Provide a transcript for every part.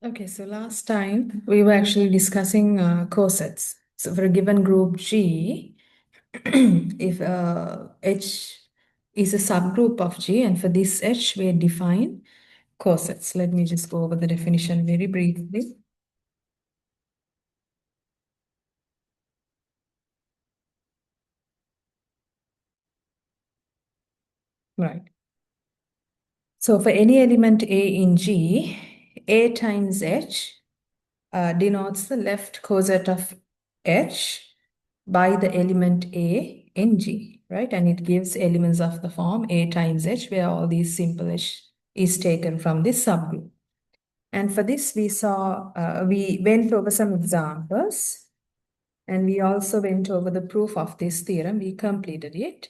Okay, so last time we were actually discussing cosets. So for a given group G, if H is a subgroup of G, and for this H we define cosets. Let me just go over the definition very briefly. Right. So for any element A in G, A times H denotes the left coset of H by the element A in G, right? And it gives elements of the form A times H, where all these simple H is taken from this subgroup. And for this, we went over some examples, and we also went over the proof of this theorem. We completed it.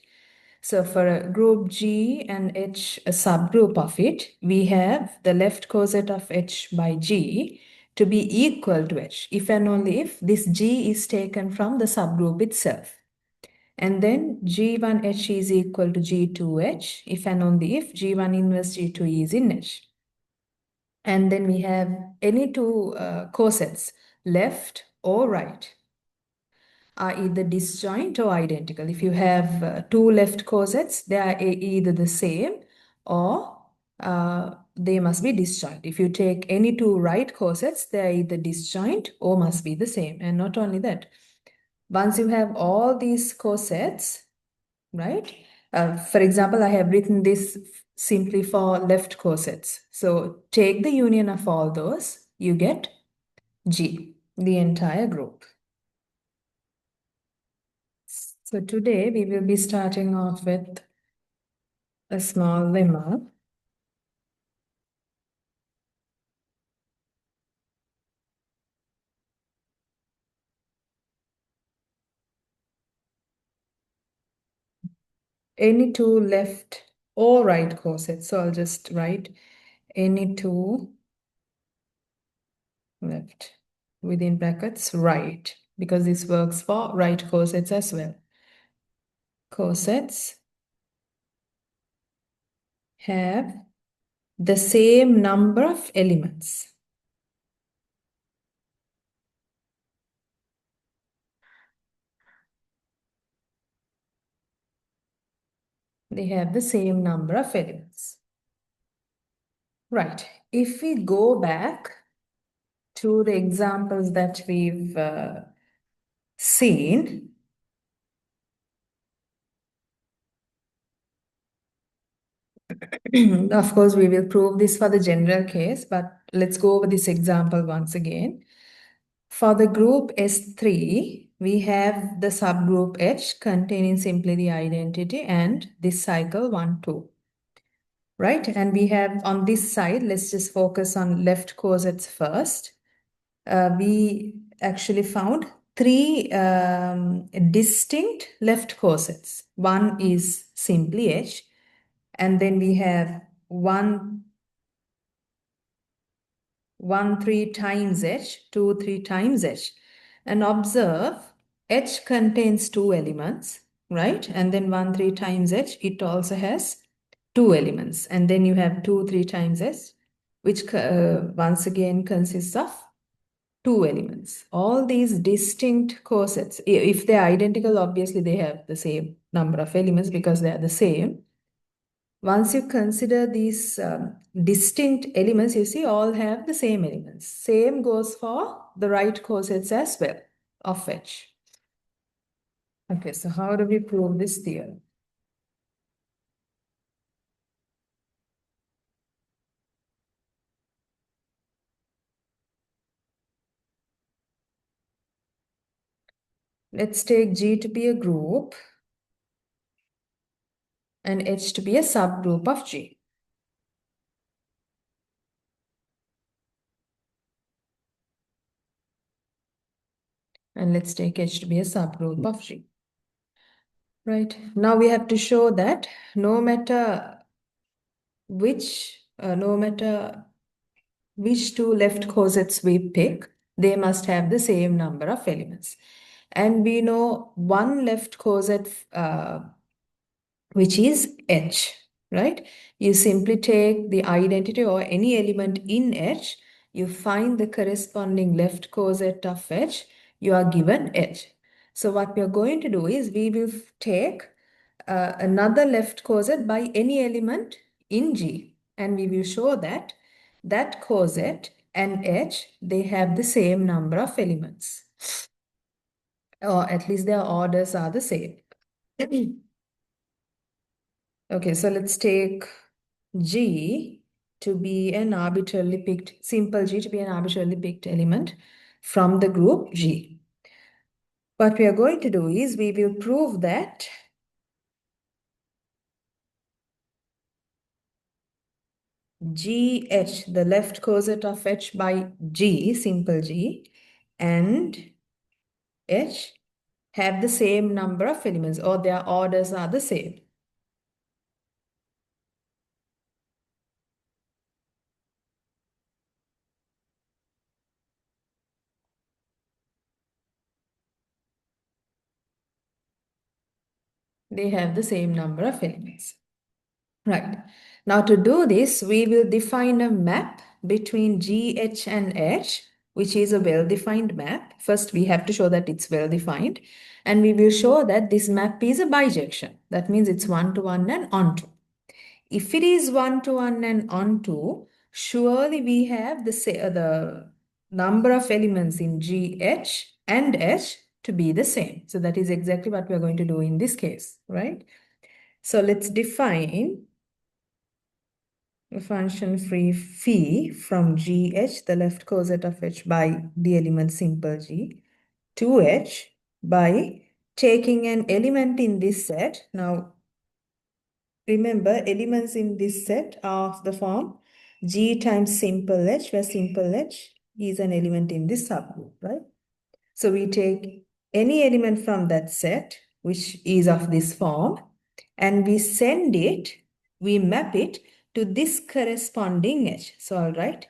So for a group G and H, a subgroup of it, we have the left coset of H by G to be equal to H, if and only if this G is taken from the subgroup itself. And then G1H is equal to G2H, if and only if G1 inverse G2 is in H. And then we have any two cosets, left or right, are either disjoint or identical. If you have two left cosets, they are either the same or they must be disjoint. If you take any two right cosets, they are either disjoint or must be the same. And not only that, once you have all these cosets, right? For example, I have written this simply for left cosets. So take the union of all those, you get G, the entire group. So today we will be starting off with a small lemma. Any two left or right cosets. So I'll just write any two left within brackets right, because this works for right cosets as well. Cosets have the same number of elements. They have the same number of elements. Right. If we go back to the examples that we've seen, of course, we will prove this for the general case, but let's go over this example once again. For the group S3, we have the subgroup H containing simply the identity and this cycle 1, 2. Right? And we have on this side, let's just focus on left cosets first. We actually found three distinct left cosets. One is simply H, and then we have 1, 3 times H, 2, 3 times H. And observe, H contains two elements, right? And then 1, 3 times H, it also has two elements. And then you have 2, 3 times H, which once again consists of two elements. All these distinct cosets, if they're identical, obviously they have the same number of elements because they are the same. Once you consider these distinct elements, you see all have the same elements. Same goes for the right cosets as well of H. Okay, so how do we prove this theorem? Let's take G to be a group and H to be a subgroup of G. And let's take H to be a subgroup of G. Right. Now we have to show that no matter which two left cosets we pick, they must have the same number of elements. And we know one left coset, which is H, right? You simply take the identity or any element in H, you find the corresponding left coset of H, you are given H. So what we are going to do is we will take another left coset by any element in G, and we will show that that coset and H, they have the same number of elements, or at least their orders are the same. Okay, so let's take G to be an arbitrarily picked, simple G to be an arbitrarily picked element from the group G. What we are going to do is we will prove that GH, the left coset of H by G, simple G, and H have the same number of elements, or their orders are the same. They have the same number of elements. Right. Now to do this, we will define a map between GH and H, which is a well-defined map. First, we have to show that it's well-defined. And we will show that this map is a bijection. That means it's one-to-one and onto. If it is one-to-one and onto, surely we have the number of elements in GH and H to be the same. So that is exactly what we are going to do in this case, right? So let's define a function free phi from GH, the left coset of H by the element simple G, to H by taking an element in this set. Now, remember, elements in this set are of the form G times simple H, where simple H is an element in this subgroup, right? So we take any element from that set, which is of this form, and we map it to this corresponding H. So I'll write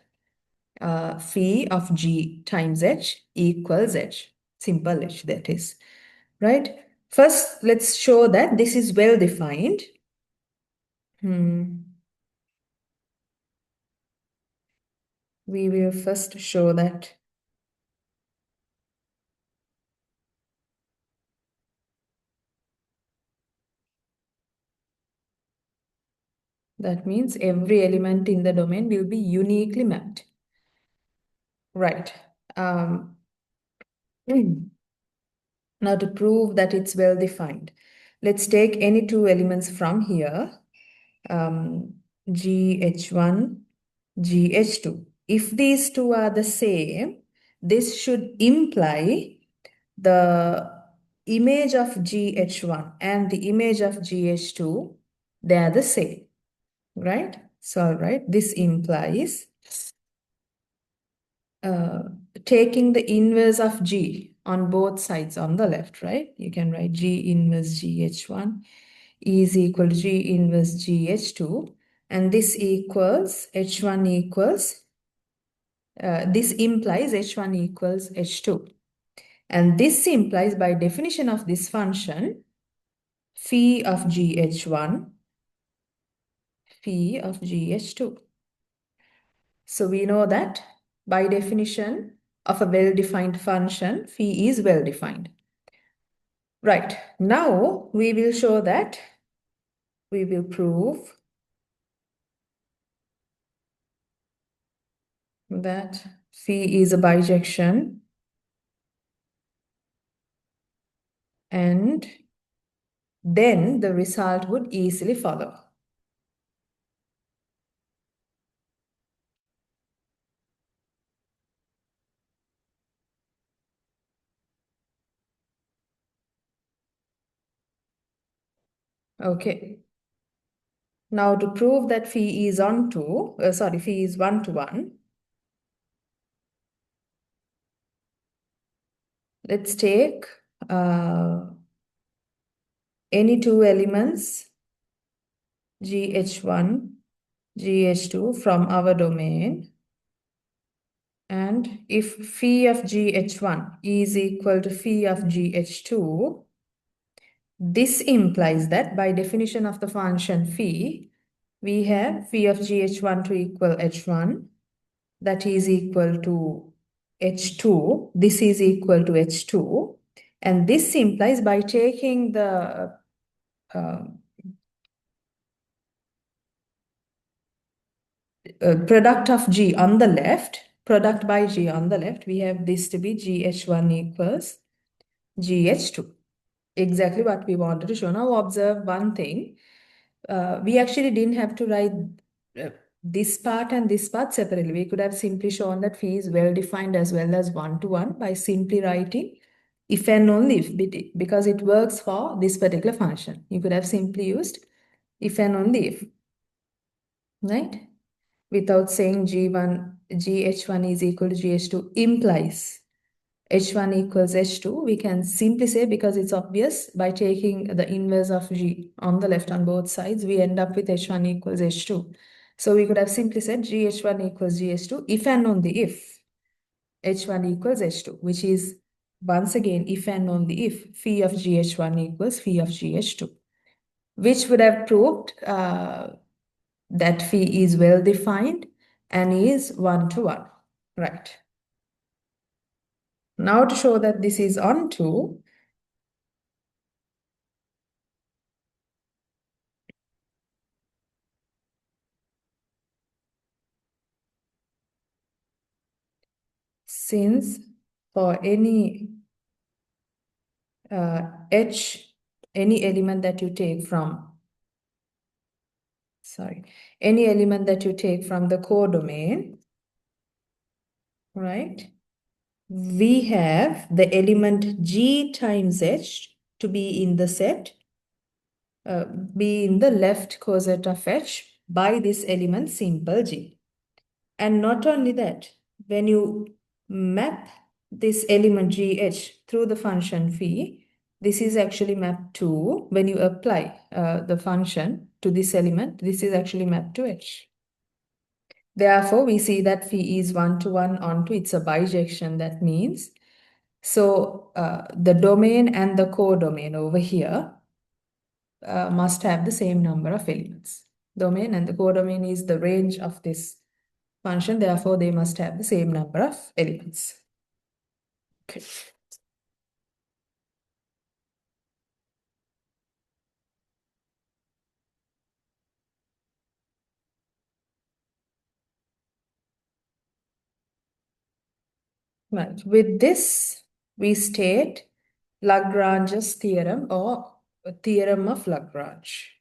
phi of G times H equals H, simple H that is, right? First, let's show that this is well defined. We will first show that that means every element in the domain will be uniquely mapped. Right. Now to prove that it's well defined, let's take any two elements from here, GH1, GH2. If these two are the same, this should imply the image of GH1 and the image of GH2, they are the same, right? So, all right, this implies taking the inverse of G on both sides on the left, right? You can write G inverse GH1 is equal to G inverse GH2, and this equals H1 equals, this implies H1 equals H2. And this implies, by definition of this function, phi of GH1, phi of GH2. So we know that by definition of a well-defined function, phi is well-defined. Right, now we will show that, we will prove that phi is a bijection and then the result would easily follow. Okay. Now to prove that phi is phi is one-to-one, let's take any two elements, GH1, GH2 from our domain. And if phi of GH1 is equal to phi of GH2, this implies that by definition of the function phi, we have phi of GH1 to equal H1 that is equal to H2. This is equal to H2. And this implies by taking the uh, product of G on the left, product by G on the left, we have this to be GH1 equals GH2. Exactly what we wanted to show. Now observe one thing. We actually didn't have to write this part and this part separately. We could have simply shown that phi is well defined as well as one-to-one by simply writing if and only if, because it works for this particular function. You could have simply used if and only if, right? Without saying GH1 is equal to GH2 implies H1 equals H2, we can simply say, because it's obvious, by taking the inverse of G on the left on both sides, we end up with H1 equals H2. So we could have simply said GH1 equals GH2 if and only if H1 equals H2, which is once again if and only if phi of GH1 equals phi of GH2, which would have proved that phi is well defined and is one-to-one, right? Now to show that this is onto, since for any H, any element that you take from, any element that you take from the codomain, right? We have the element G times H to be in the set, be in the left coset of H by this element simple G. And not only that, when you map this element GH through the function phi, this is actually mapped to, when you apply the function to this element, this is actually mapped to H. Therefore, we see that phi is one-to-one onto, it's a bijection, that means. So the domain and the codomain over here must have the same number of elements. Domain and the codomain is the range of this function, therefore they must have the same number of elements. Okay. Right. With this, we state Lagrange's theorem or theorem of Lagrange.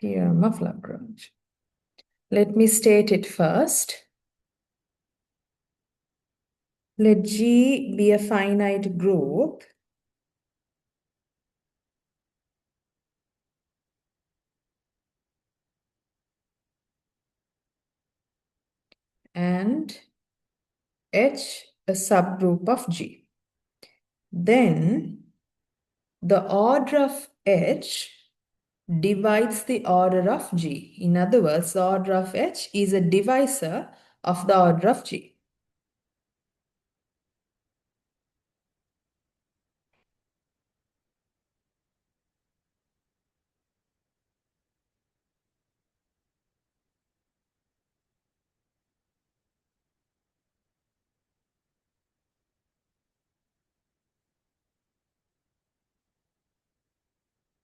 Theorem of Lagrange. Let me state it first. Let G be a finite group and H a subgroup of G. Then the order of H divides the order of G. In other words, the order of H is a divisor of the order of G.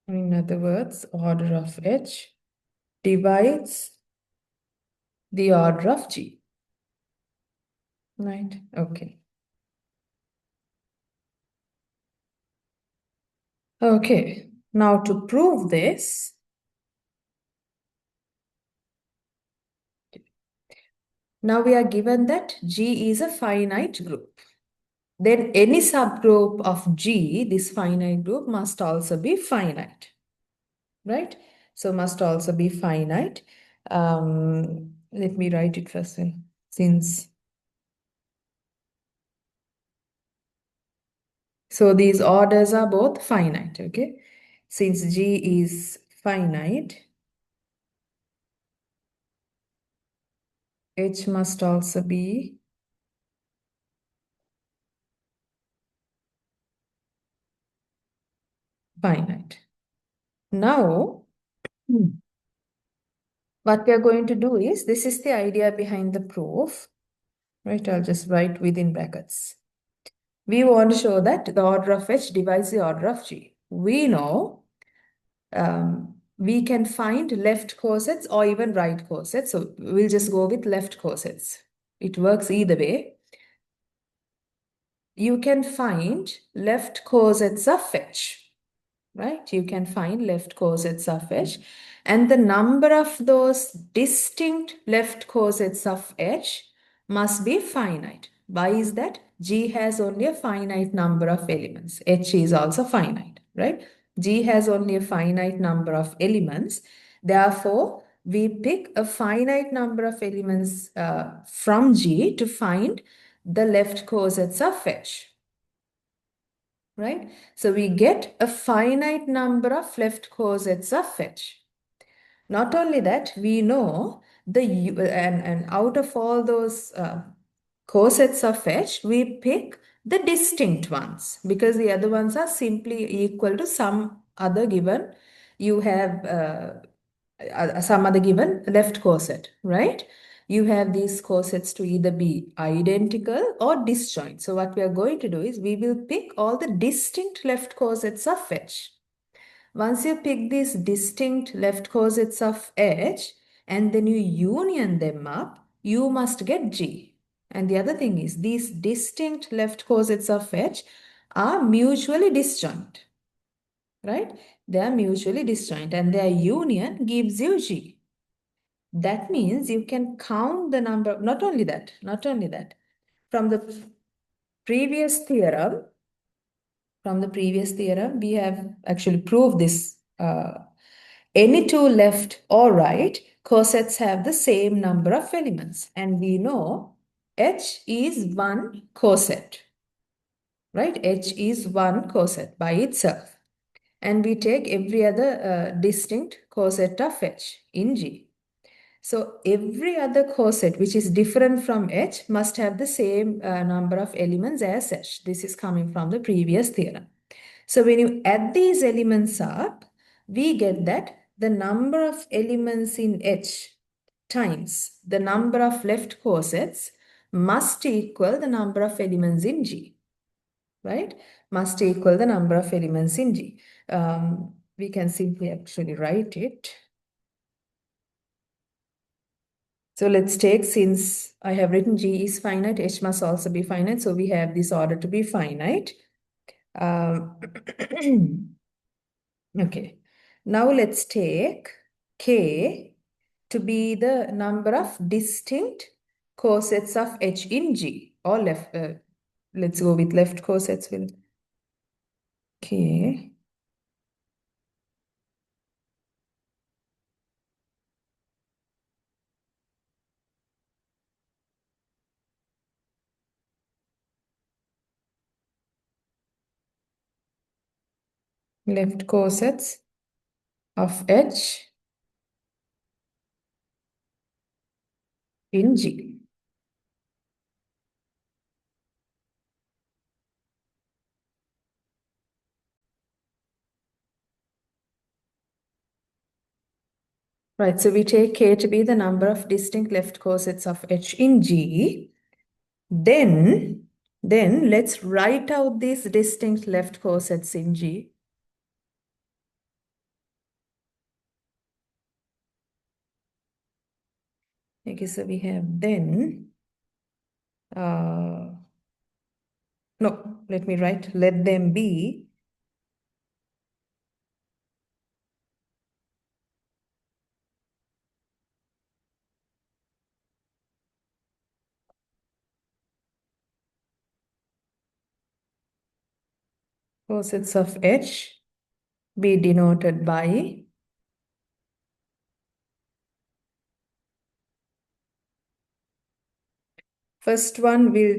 In other words, order of H divides the order of G. Right? Okay. Okay. Now to prove this, now we are given that G is a finite group. Then any subgroup of G, this finite group, must also be finite. Right? So must also be finite. Let me write it first since. So these orders are both finite, okay? Since G is finite, H must also be finite. Now, what we are going to do is, this is the idea behind the proof, right? I'll just write within brackets. We want to show that the order of H divides the order of G. We know we can find left cosets or even right cosets. So we'll just go with left cosets. It works either way. You can find left cosets of H, right? You can find left cosets of H. And the number of those distinct left cosets of H must be finite. Why is that? G has only a finite number of elements. H is also finite, right? G has only a finite number of elements. Therefore, we pick a finite number of elements from G to find the left cosets of H, right? So we get a finite number of left cosets of H. Not only that, we know and out of all those cosets of H, we pick the distinct ones because the other ones are simply equal to some other given. You have some other given left coset, right? You have these cosets to either be identical or disjoint. So what we are going to do is we will pick all the distinct left cosets of H. Once you pick these distinct left cosets of H and then you union them up, you must get G. And the other thing is these distinct left cosets of H are mutually disjoint, right? They are mutually disjoint and their union gives you G. That means you can count the number, not only that, from the previous theorem, we have actually proved this. Any two left or right cosets have the same number of elements. And we know H is one coset, right? H is one coset by itself. And we take every other distinct coset of H in G. So every other coset which is different from H must have the same number of elements as H. This is coming from the previous theorem. So when you add these elements up, we get that the number of elements in H times the number of left cosets must equal the number of elements in G, right? Must equal the number of elements in G. We can simply actually write it. So let's take, since I have written G is finite, H must also be finite. So we have this order to be finite. Okay. Now let's take K to be the number of distinct cosets of H in G, or left. Let's go with left cosets. K. Left cosets of H in G. Right, so we take K to be the number of distinct left cosets of H in G. Then let's write out these distinct left cosets in G. Okay, so we have then, no, let me write, let them be cosets of H be denoted by first one will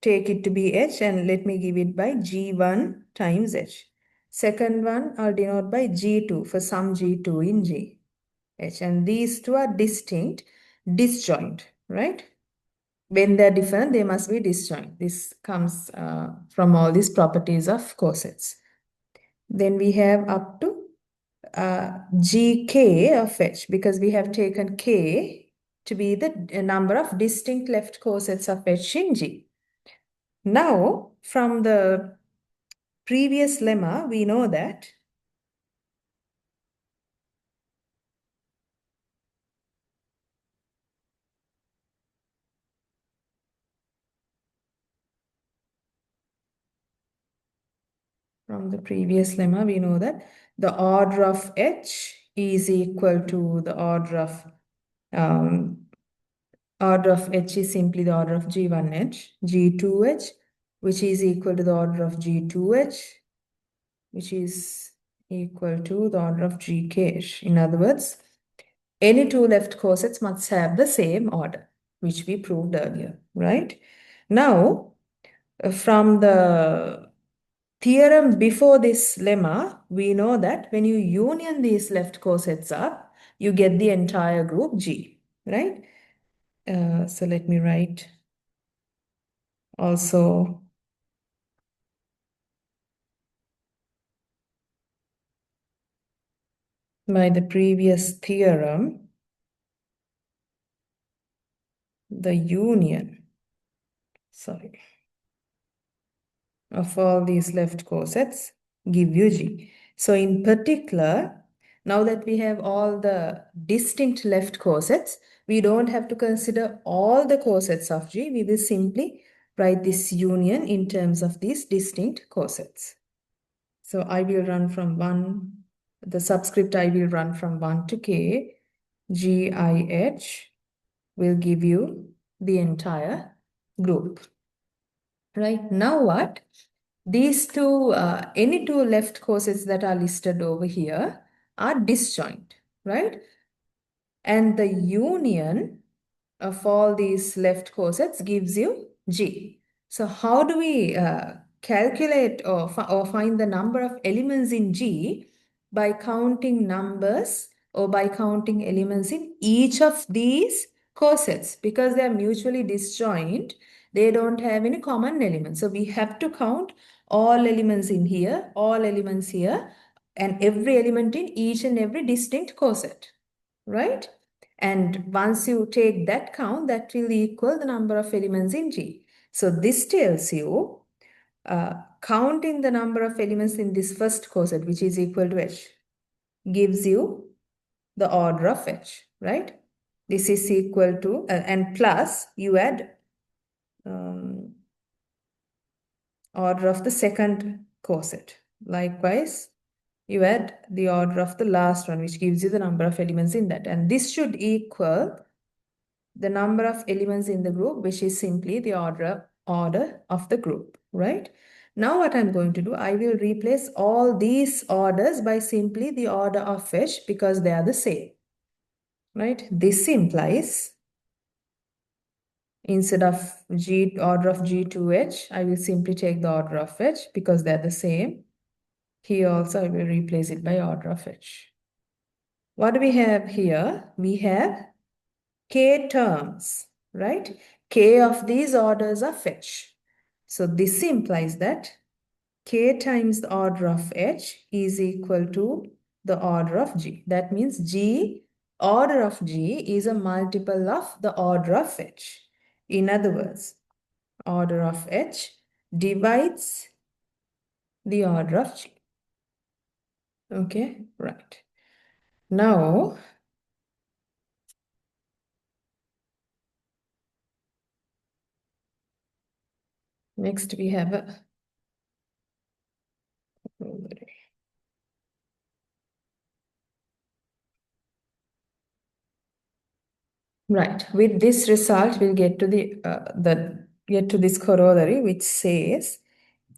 take it to be H and let me give it by G1 times H. Second one I'll denote by G2 for some G2 in G, H. And these two are distinct, disjoint, right? When they're different, they must be disjoint. This comes from all these properties of cosets. Then we have up to gk of h, because we have taken k to be the number of distinct left cosets of h in G. Now, from the previous lemma, we know that the order of h is equal to the order of h is simply the order of G1h, G2h, which is equal to the order of G2h, which is equal to the order of GK. In other words, any two left cosets must have the same order, which we proved earlier, right? Now, from the theorem before this lemma, we know that when you union these left cosets up, you get the entire group G, right? So let me write also by the previous theorem, the union, of all these left cosets give you G. So in particular, now that we have all the distinct left cosets, we don't have to consider all the cosets of G. We will simply write this union in terms of these distinct cosets. So I will run from 1, the subscript I will run from 1 to k, GIH will give you the entire group. Right, now what? These two, any two left cosets that are listed over here are disjoint, right? And the union of all these left cosets gives you G. So how do we calculate or find the number of elements in G? By counting numbers or by counting elements in each of these cosets. Because they are mutually disjoint, they don't have any common elements. So we have to count all elements in here, all elements here, and every element in each and every distinct coset, right? And once you take that count, that will equal the number of elements in G. So this tells you, counting the number of elements in this first coset, which is equal to H, gives you the order of H, right? This is equal to, and plus you add order of the second coset. Likewise, you add the order of the last one, which gives you the number of elements in that. And this should equal the number of elements in the group, which is simply the order of the group, right? Now what I'm going to do, I will replace all these orders by simply the order of H because they are the same, right? This implies instead of order of G2H, I will simply take the order of H because they're the same. Here also I will replace it by order of H. What do we have here? We have k terms, right? K of these orders of H. So this implies that k times the order of H is equal to the order of G. That means G, order of G is a multiple of the order of H. In other words, order of H divides the order of G. Okay, right. Now, next we have a right. With this result, we'll get to this corollary, which says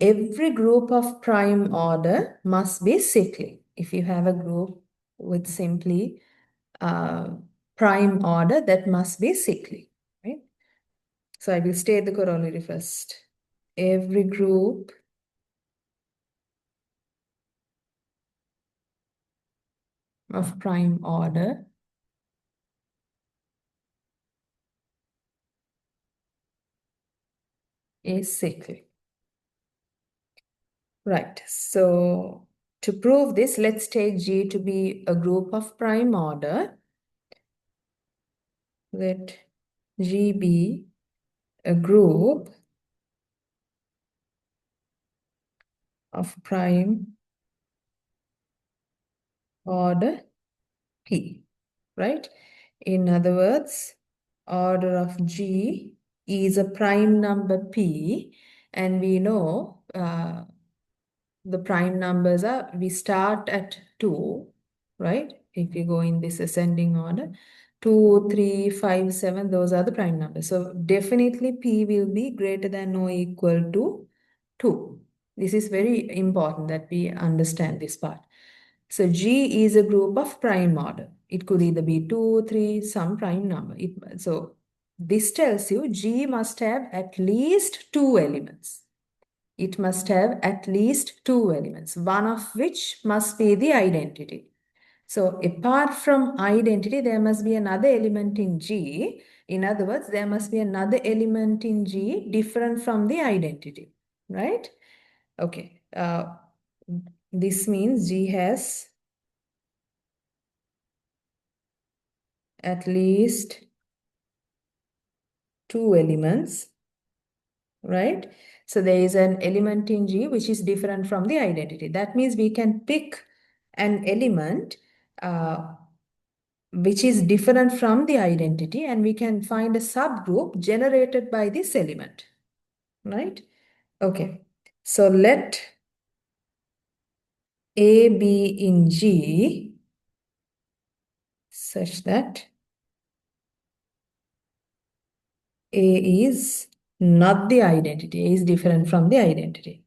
every group of prime order must be cyclic. If you have a group with simply prime order, that must be cyclic, right? So I will state the corollary first. Every group of prime order is cyclic. Right. So To prove this, let's take G to be a group of prime order. Let G be a group of prime order P, right? In other words, order of G is a prime number P, and we know the prime numbers are, we start at 2, right? If you go in this ascending order, 2, 3, 5, 7, those are the prime numbers. So definitely P will be greater than or equal to 2. This is very important that we understand this part. So G is a group of prime order. It could either be 2, 3, some prime number. So this tells you G must have at least 2 elements. It must have at least 2 elements, one of which must be the identity. So apart from identity, there must be another element in G. In other words, there must be another element in G different from the identity, right? Okay. This means G has at least 2 elements, right? So there is an element in G which is different from the identity. That means we can pick an element which is different from the identity, and we can find a subgroup generated by this element, right? Okay. So let A be in G such that A is not the identity, A is different from the identity.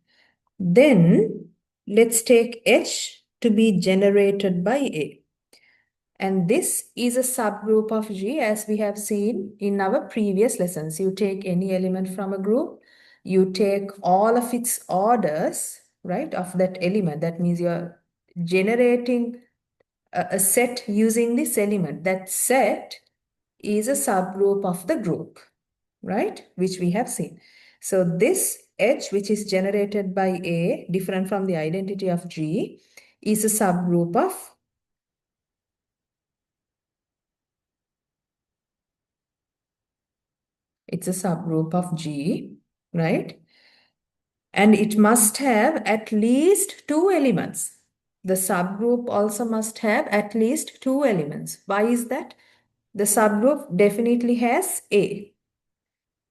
Then let's take H to be generated by A. And this is a subgroup of G, as we have seen in our previous lessons. You take any element from a group, you take all of its orders, right, of that element. That means you're generating a set using this element. That set is a subgroup of the group, right, which we have seen. So this H, which is generated by A, different from the identity of G, is a subgroup of it's a subgroup of G, right? And it must have at least 2 elements. The subgroup also must have at least 2 elements. Why is that? The subgroup definitely has A.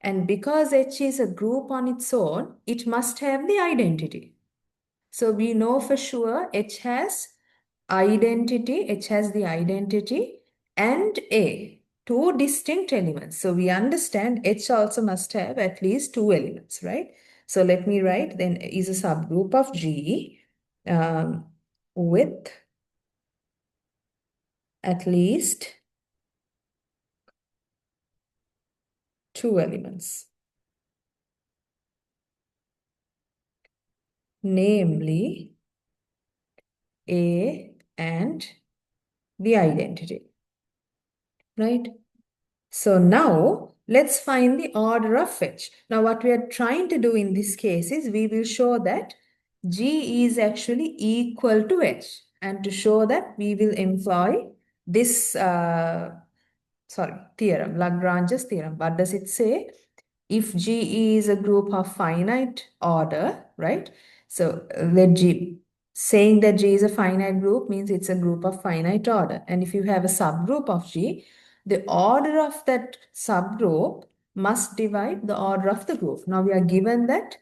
And because H is a group on its own, it must have the identity. So we know for sure H has identity, H has the identity and A, 2 distinct elements. So we understand H also must have at least 2 elements, right? So let me write then is a subgroup of G with at least 2 elements, namely A and the identity, right? So now let's find the order of H. Now what we are trying to do in this case is we will show that G is actually equal to H. And to show that we will employ this, theorem, Lagrange's theorem. What does it say? If G is a group of finite order, right? So let G, saying that G is a finite group means it's a group of finite order. And if you have a subgroup of G, the order of that subgroup must divide the order of the group. Now we are given that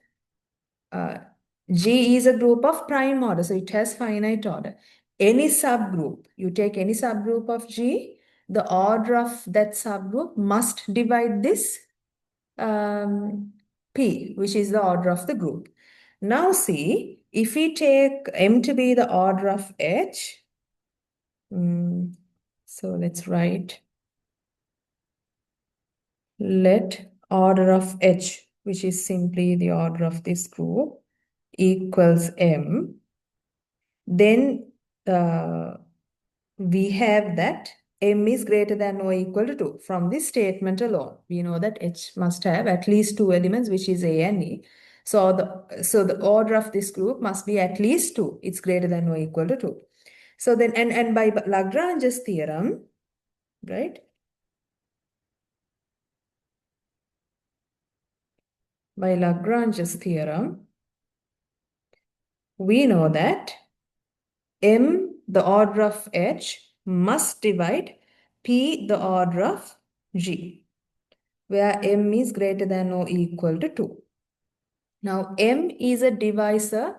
G is a group of prime order, so it has finite order. Any subgroup, you take any subgroup of G, the order of that subgroup must divide this P, which is the order of the group. Now see, if we take M to be the order of H, so let's write let order of H, which is simply the order of this group, equals M. Then we have that M is greater than or equal to 2. From this statement alone, we know that H must have at least 2 elements, which is A and E. So the order of this group must be at least 2. It's greater than or equal to 2. So then, and by Lagrange's theorem, right? By Lagrange's theorem, we know that M, the order of H, must divide P, the order of G, where M is greater than or equal to 2. Now, M is a divisor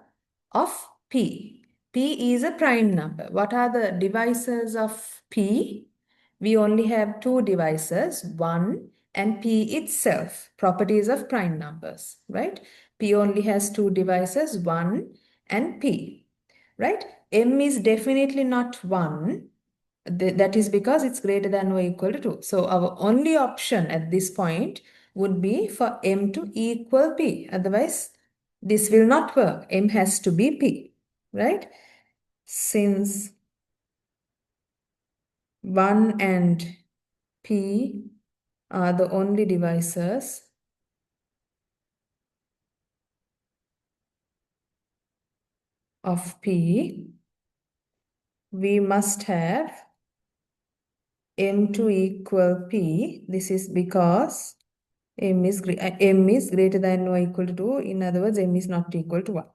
of P. P is a prime number. What are the divisors of P? We only have two divisors, 1 and P itself, properties of prime numbers, right? P only has two divisors, 1 and P, right? M is definitely not 1. That is because it's greater than or equal to 2. So our only option at this point would be for M to equal P. Otherwise, this will not work. M has to be P, right? Since 1 and P are the only divisors of P, we must have M to equal P. This is because M is greater than or equal to 2. In other words, M is not equal to 1,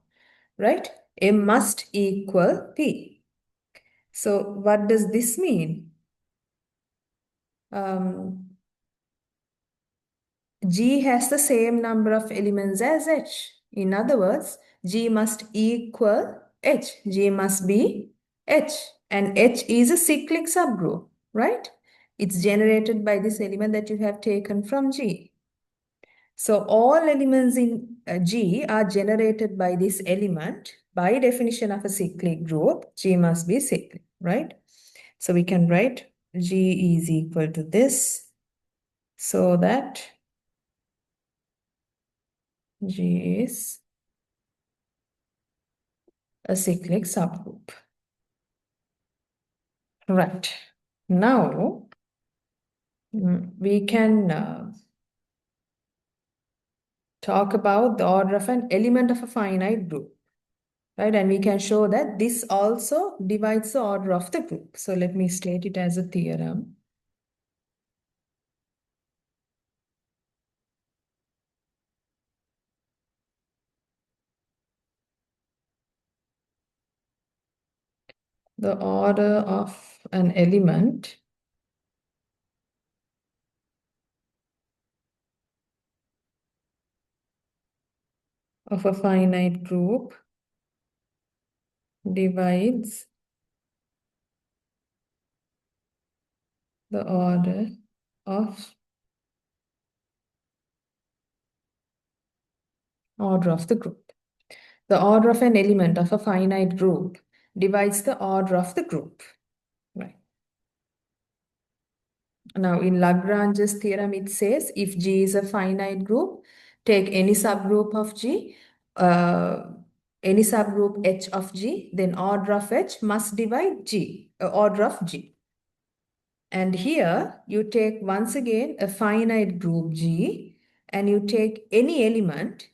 right? M must equal P. So what does this mean? G has the same number of elements as H. In other words, G must equal H. G must be H. And H is a cyclic subgroup, right? It's generated by this element that you have taken from G. So all elements in G are generated by this element. By definition of a cyclic group, G must be cyclic, right? So we can write G is equal to this, so that G is a cyclic subgroup. Right. Now, we can talk about the order of an element of a finite group, right? And we can show that this also divides the order of the group. So let me state it as a theorem. The order of an element of a finite group divides the order of the group. The order of an element of a finite group divides the order of the group, right? Now, in Lagrange's theorem, it says if G is a finite group, take any subgroup of G, any subgroup H of G, then order of H must divide G, order of G. And here you take once again a finite group G, and you take any element,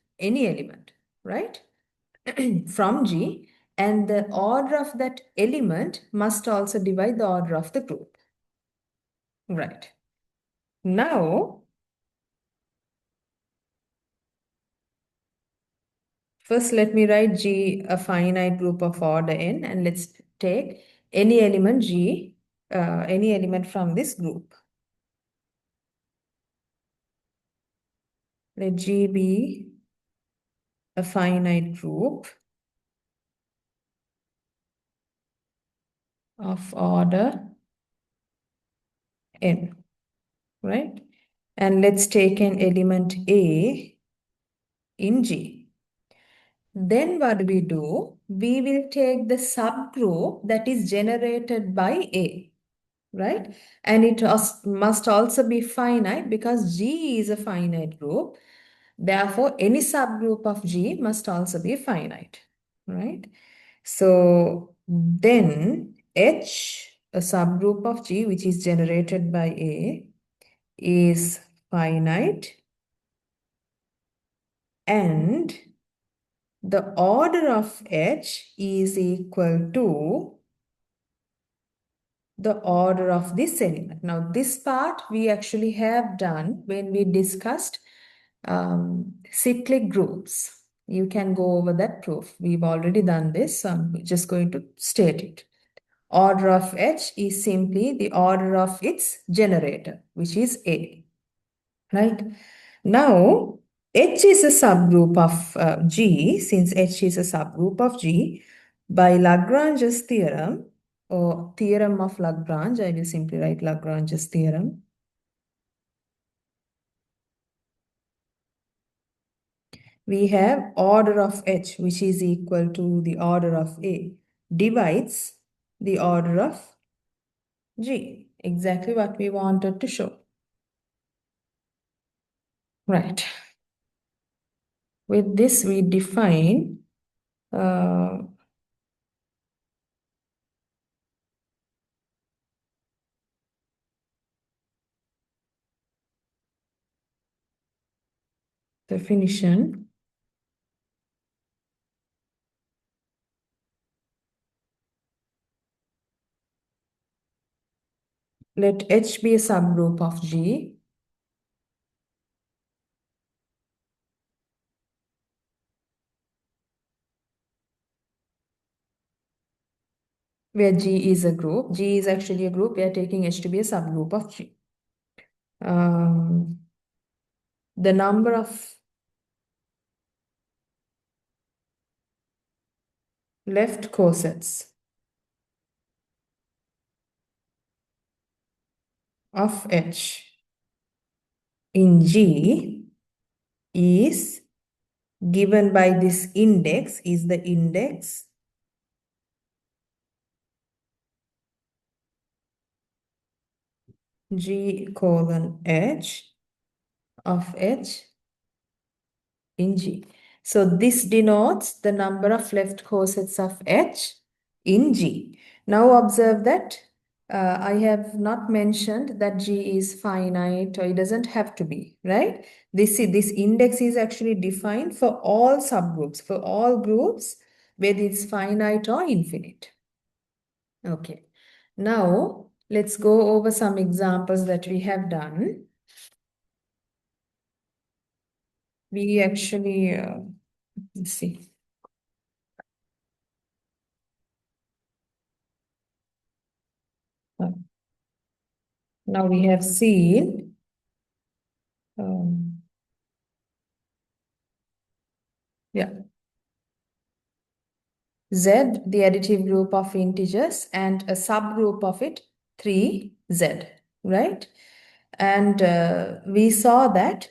right, from G, and the order of that element must also divide the order of the group. Right. Now, first let me write G, a finite group of order n, and let's take any element G, any element from this group. Let G be a finite group of order n, right? And let's take an element A in G. Then what we do? We will take the subgroup that is generated by A, right? And it must also be finite because G is a finite group. Therefore, any subgroup of G must also be finite, right? So then H, a subgroup of G, which is generated by A, is finite and the order of H is equal to the order of this element. Now, this part we actually have done when we discussed cyclic groups. You can go over that proof. We've already done this, so I'm just going to state it. Order of H is simply the order of its generator, which is A, right? Now, H is a subgroup of G. Since H is a subgroup of G, by Lagrange's theorem, or theorem of Lagrange, I will simply write Lagrange's theorem. We have order of H, which is equal to the order of A, divides the order of G. Exactly what we wanted to show. Right. With this, we define definition. Let H be a subgroup of G. Where G is a group. G is actually a group. We are taking H to be a subgroup of G. The number of left cosets of H in G is given by this index, is the index G colon H of H in G. So this denotes the number of left cosets of H in G. Now observe that I have not mentioned that G is finite, or it doesn't have to be, right? This index is actually defined for all subgroups, for all groups, whether it's finite or infinite. Okay. Now let's go over some examples that we have done. We actually, let's see. Now we have seen yeah, Z, the additive group of integers, and a subgroup of it, 3Z, right? And we saw that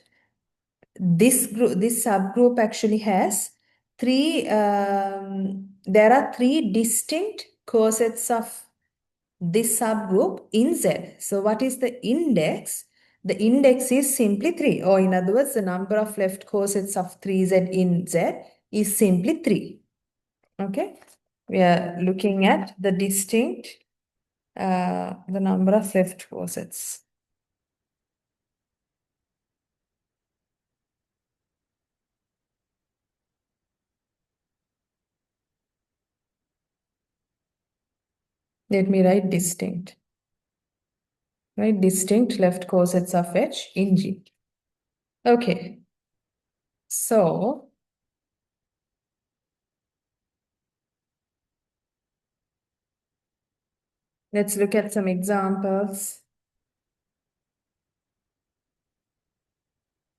this group, this subgroup actually has there are three distinct cosets of this subgroup in Z. So what is the index? The index is simply 3, or in other words, the number of left cosets of 3Z in Z is simply 3. Okay, we are looking at the distinct, the number of left cosets. Let me write distinct. Right, distinct left cosets of H in G. Okay, so let's look at some examples.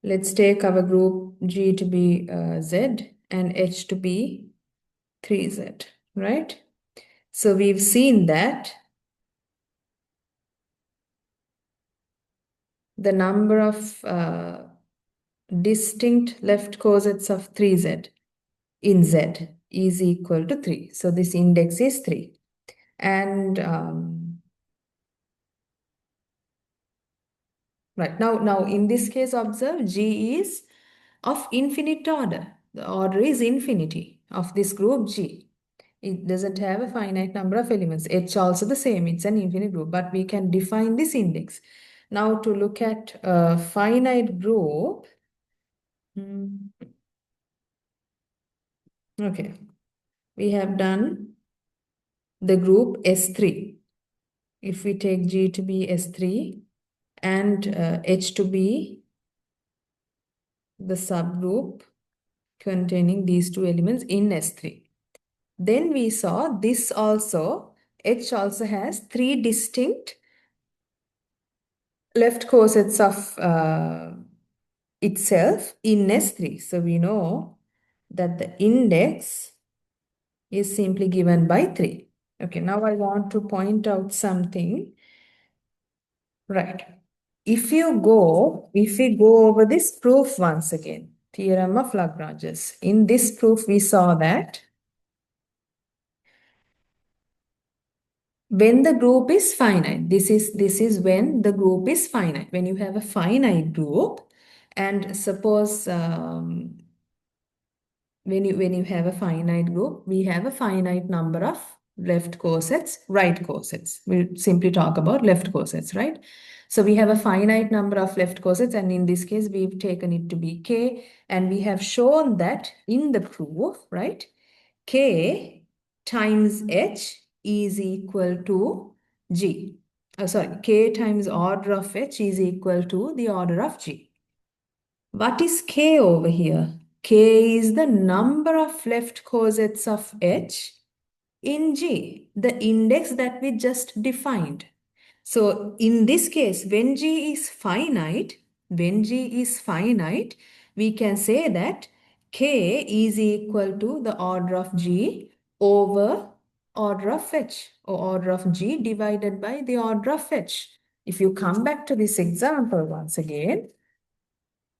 Let's take our group G to be Z and H to be 3Z, right? So we've seen that the number of distinct left cosets of 3Z in Z is equal to 3. So this index is 3. And right, now in this case, observe G is of infinite order. The order is infinity of this group G. It doesn't have a finite number of elements. H also the same, it's an infinite group, but we can define this index. Now to look at a finite group, Okay, we have done the group S3. If we take G to be S3 and H to be the subgroup containing these two elements in S3. Then we saw this also, H also has three distinct left cosets of itself in S3. So we know that the index is simply given by 3. Okay, now I want to point out something. Right. If we go over this proof once again, theorem of Lagrange's. In this proof, we saw that when the group is finite, this is when the group is finite. When you have a finite group, and suppose when you have a finite group, we have a finite number of left cosets, right cosets. We'll simply talk about left cosets, right? So we have a finite number of left cosets, and in this case, we've taken it to be k, and we have shown that in the proof, right? K times h is equal to g. Sorry, k times order of h is equal to the order of g. What is k over here? K is the number of left cosets of H in G, the index that we just defined. So in this case, when G is finite, we can say that K is equal to the order of G over order of H, or order of G divided by the order of H. If you come back to this example once again,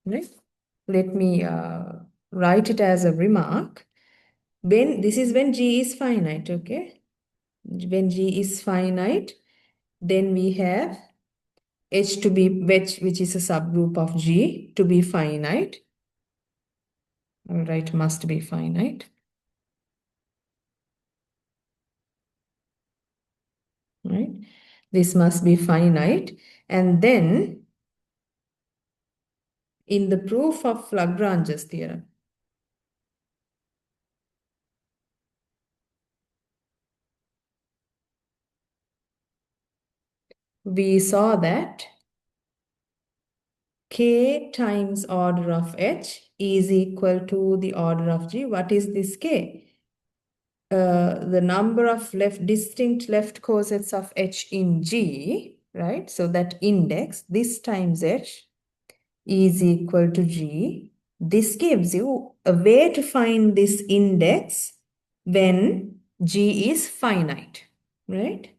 right? Let me write it as a remark. This is when G is finite, okay? When G is finite, then we have H to be which is a subgroup of G to be finite. All right, must be finite. Right? This must be finite. And then in the proof of Lagrange's theorem, we saw that K times order of H is equal to the order of G. What is this K? The number of distinct left cosets of H in G, right? So that index, this times H is equal to G. This gives you a way to find this index when G is finite, right?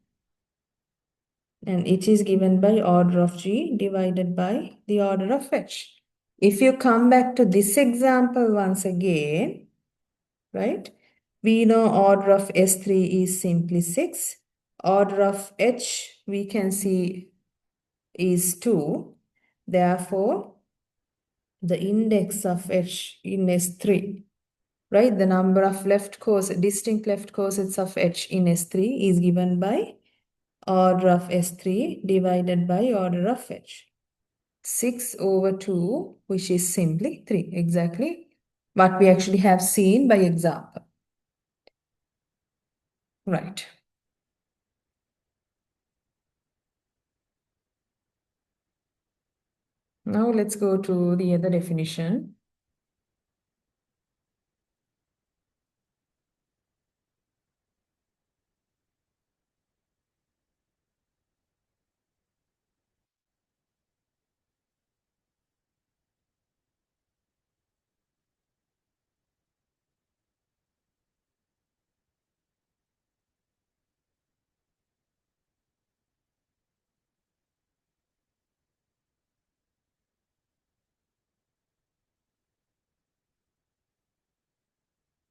And it is given by order of G divided by the order of H. If you come back to this example once again, right? We know order of S3 is simply 6. Order of H, we can see, is 2. Therefore, the index of H in S3, right? The number of distinct left cosets of H in S3 is given by order of S3 divided by order of H. 6 over 2, which is simply 3, exactly what we actually have seen by example. Right. Now let's go to the other definition.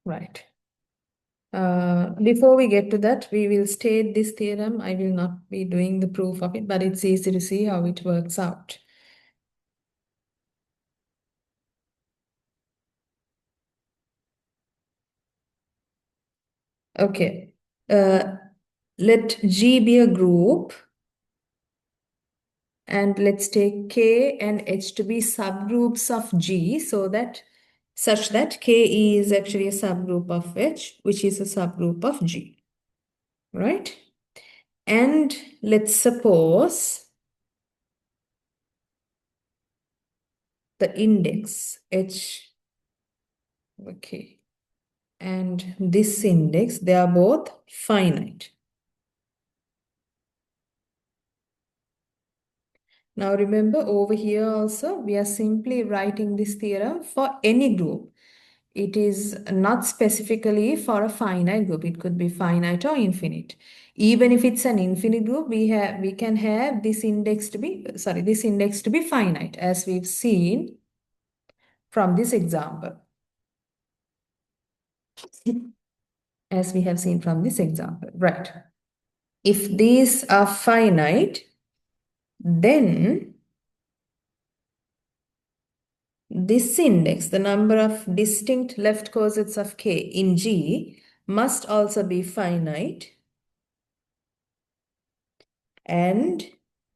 Right. Before we get to that, we will state this theorem. I will not be doing the proof of it, but it's easy to see how it works out. Okay. Let G be a group, and let's take K and H to be subgroups of G, so that such that K is actually a subgroup of H, which is a subgroup of G, right? And let's suppose the index H, okay, and this index, they are both finite. Now remember, over here also, we are simply writing this theorem for any group. It is not specifically for a finite group. It could be finite or infinite. Even if it's an infinite group, we can have this index to be, this index to be finite, as we've seen from this example. As we have seen from this example, right? If these are finite, then this index, the number of distinct left corsets of K in G, must also be finite, and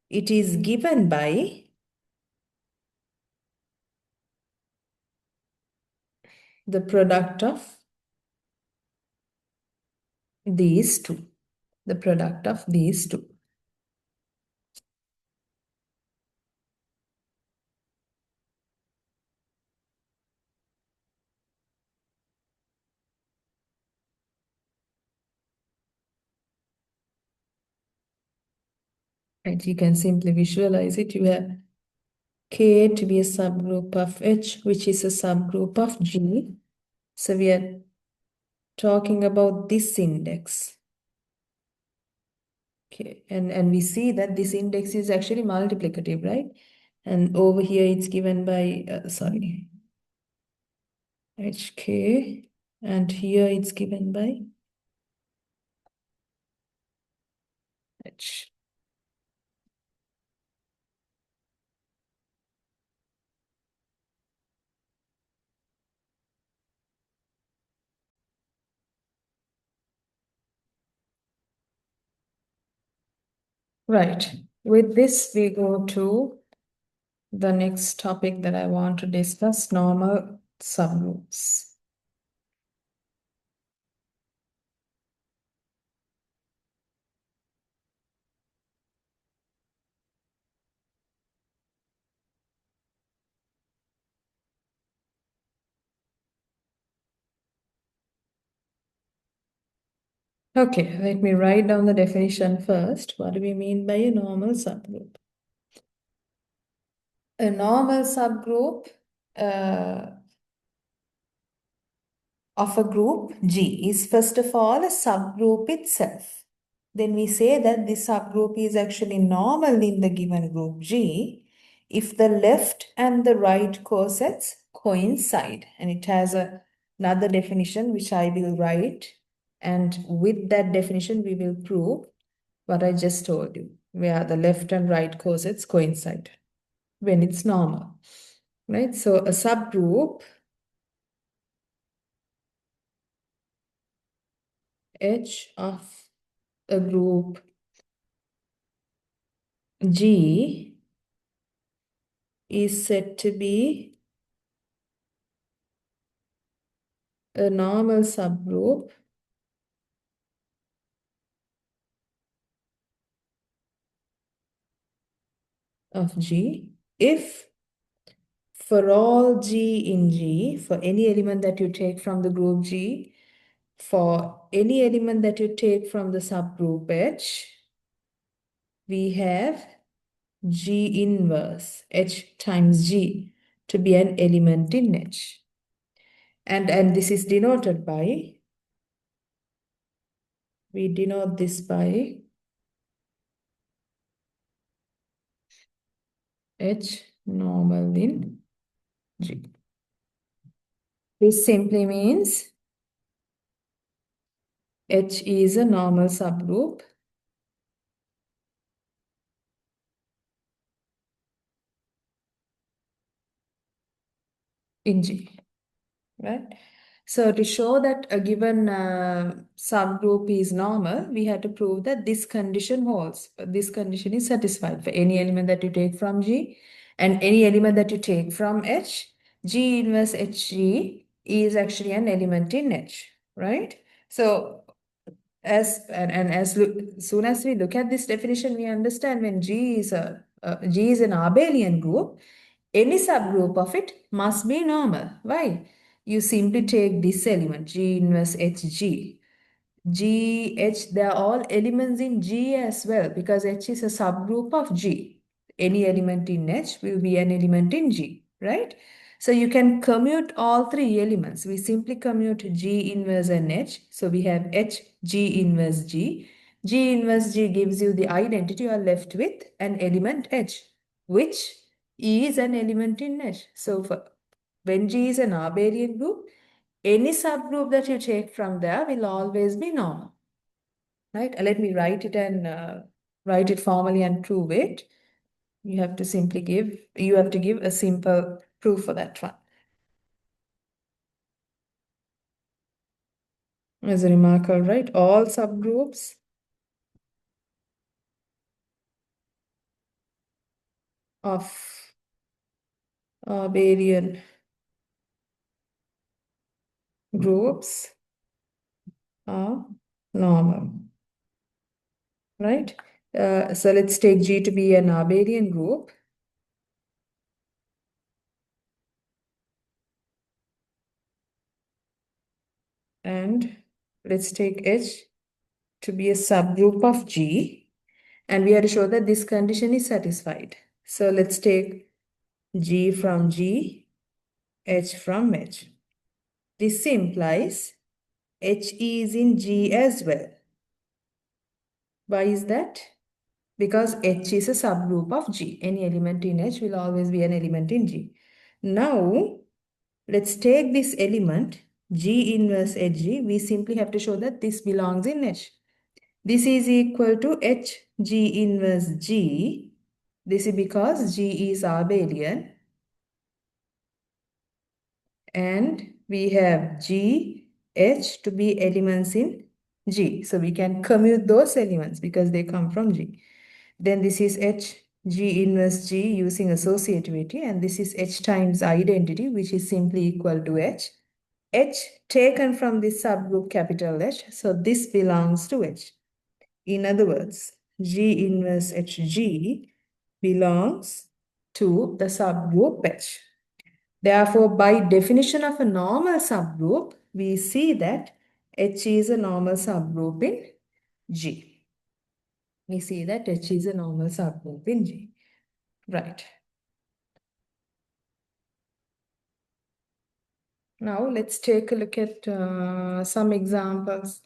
it is given by the product of these two. The product of these two. Right, you can simply visualize it. You have K to be a subgroup of H, which is a subgroup of G. So we are talking about this index. Okay, and we see that this index is actually multiplicative, right? And over here it's given by, HK, and here it's given by H. Right. With this, we go to the next topic that I want to discuss, normal subgroups. Okay, let me write down the definition first. What do we mean by a normal subgroup? A normal subgroup of a group G is first of all a subgroup itself. Then we say that this subgroup is actually normal in the given group G if the left and the right corsets coincide. And it has another definition which I will write. And with that definition, we will prove what I just told you, where the left and right corsets coincide when it's normal, right? So a subgroup H of a group G is said to be a normal subgroup of G if for all G in G, for any element that you take from the group G, for any element that you take from the subgroup H, we have G inverse H times G to be an element in H. And this is denoted by, we denote this by H normal in G. This simply means H is a normal subgroup in G, right? So to show that a given subgroup is normal, we have to prove that this condition holds. This condition is satisfied for any element that you take from G and any element that you take from H. G inverse HG is actually an element in H, right? So soon as we look at this definition, we understand when G is an abelian group, any subgroup of it must be normal. Why? You simply take this element, G inverse HG. G, H, they are all elements in G as well because H is a subgroup of G. Any element in H will be an element in G, right? So you can commute all three elements. We simply commute G inverse and H. So we have H, G inverse G. G inverse G gives you the identity. You are left with an element H, which is an element in H. So when G is an abelian group, any subgroup that you take from there will always be normal, right? Let me write it formally and prove it. You have to give a simple proof for that one. As a remarkable, right? All subgroups of abelian groups are normal, right? So let's take G to be an abelian group. And let's take H to be a subgroup of G. And we have to show that this condition is satisfied. So let's take G from G, H from H. This implies H is in G as well. Why is that? Because H is a subgroup of G. Any element in H will always be an element in G. Now, let's take this element, G inverse HG. We simply have to show that this belongs in H. This is equal to H G inverse G. This is because G is abelian. And we have G, H to be elements in G. So we can commute those elements because they come from G. Then this is H, G inverse G using associativity. And this is H times identity, which is simply equal to H. H taken from this subgroup capital H. So this belongs to H. In other words, G inverse HG belongs to the subgroup H. Therefore, by definition of a normal subgroup, we see that H is a normal subgroup in G. We see that H is a normal subgroup in G. Right. Now, let's take a look at some examples.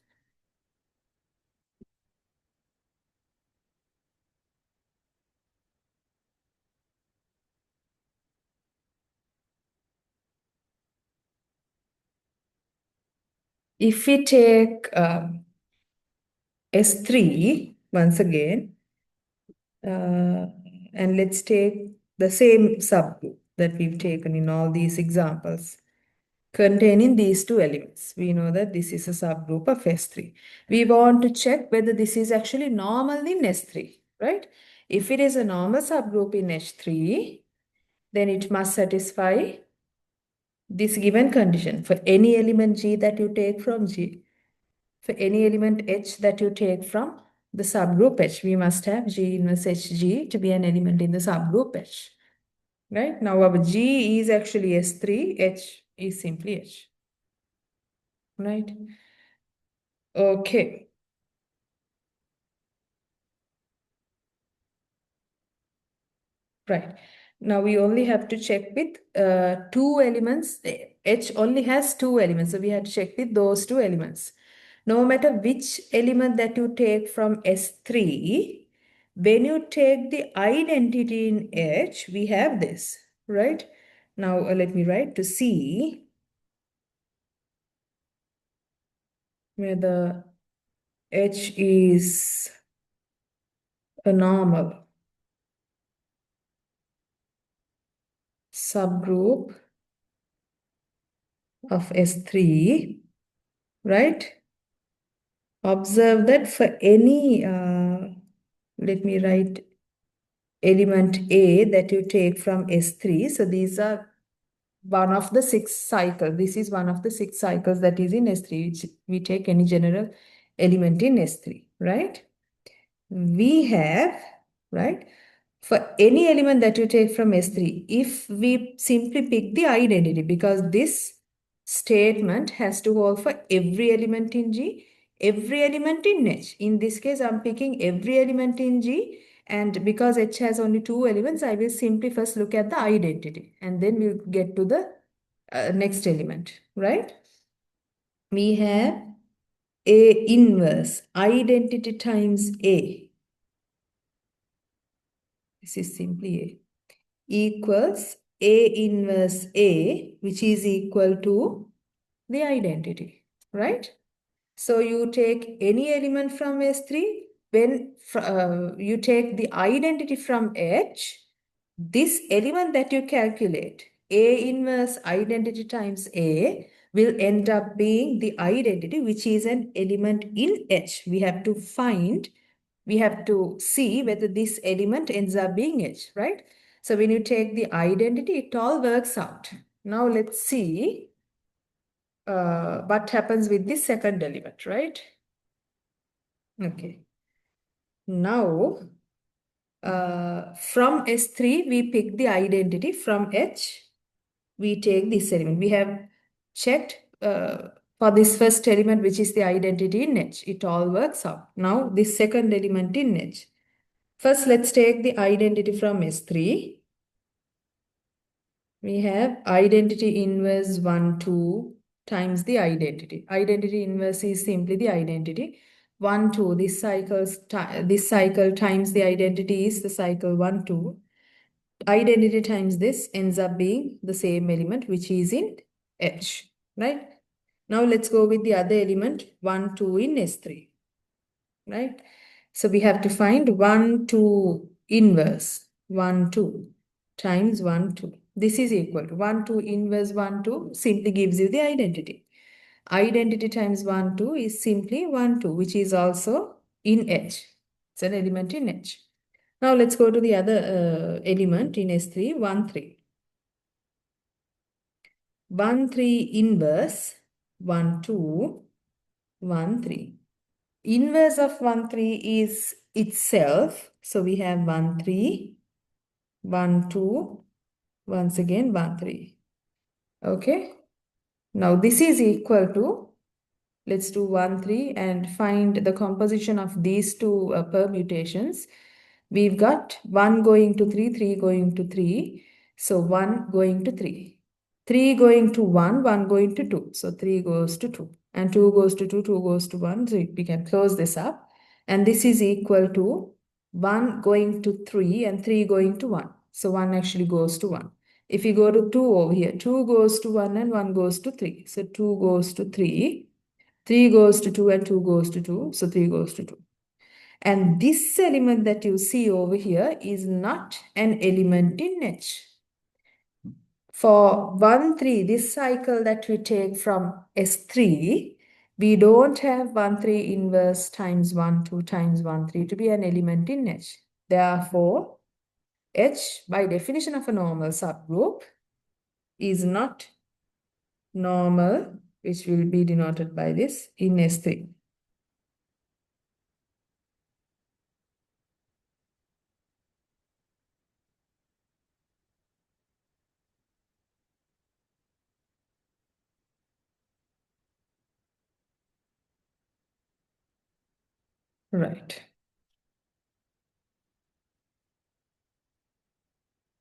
If we take S3 once again, and let's take the same subgroup that we've taken in all these examples containing these two elements. We know that this is a subgroup of S3. We want to check whether this is actually normal in S3, right? If it is a normal subgroup in H3, then it must satisfy this given condition. For any element G that you take from G, for any element H that you take from the subgroup H, we must have G inverse HG to be an element in the subgroup H. Right? Now our G is actually S3, H is simply H. Right? Okay. Right. Now we only have to check with two elements. H only has two elements. So we have to check with those two elements. No matter which element that you take from S3, when you take the identity in H, we have this, right? Now let me write to see whether H is a normal subgroup of S3, right? Observe that for any, let me write element A that you take from S3. So these are one of the 6 cycles. This is one of the 6 cycles that is in S3, which we take any general element in S3, right? We have, right? For any element that you take from S3, if we simply pick the identity, because this statement has to hold for every element in G, every element in H. In this case, I'm picking every element in G, and because H has only 2 elements, I will simply first look at the identity, and then we'll get to the next element, right? We have A inverse, identity times A. This is simply A equals A inverse A, which is equal to the identity, right? So you take any element from S3, when you take the identity from H, this element that you calculate, A inverse identity times A, will end up being the identity, which is an element in H. We have to see whether this element ends up being H, right? So when you take the identity, it all works out. Now let's see what happens with the second element, right? Okay. Now, from S3, we pick the identity. From H, we take this element. We have checked for this first element, which is the identity in H. It all works out. Now, this second element in H. First, let's take the identity from S3. We have identity inverse 1, 2 times the identity. Identity inverse is simply the identity. 1, 2, this cycle times the identity is the cycle 1, 2. Identity times this ends up being the same element, which is in H, right? Now let's go with the other element, 1, 2 in S3, right? So we have to find 1, 2 inverse, 1, 2 times 1, 2. This is equal to 1, 2 inverse 1, 2 simply gives you the identity. Identity times 1, 2 is simply 1, 2, which is also in H. It's an element in H. Now let's go to the other element in S3, 1, 3. 1, 3 inverse 1, 2, 1, 3. Inverse of 1, 3 is itself. So we have 1, 3, 1, 2, once again 1, 3. Okay. Now this is equal to, let's do 1, 3 and find the composition of these two permutations. We've got 1 going to 3, 3 going to 3. So 1 going to 3. 3 going to 1, 1 going to 2. So 3 goes to 2. And 2 goes to 2, 2 goes to 1. So we can close this up. And this is equal to 1 going to 3 and 3 going to 1. So 1 actually goes to 1. If you go to 2 over here, 2 goes to 1 and 1 goes to 3. So 2 goes to 3. 3 goes to 2 and 2 goes to 2. So 3 goes to 2. And this element that you see over here is not an element in H. For 1, 3, this cycle that we take from S3, we don't have 1, 3 inverse times 1, 2 times 1, 3 to be an element in H. Therefore, H, by definition of a normal subgroup, is not normal, which will be denoted by this in S3. Right.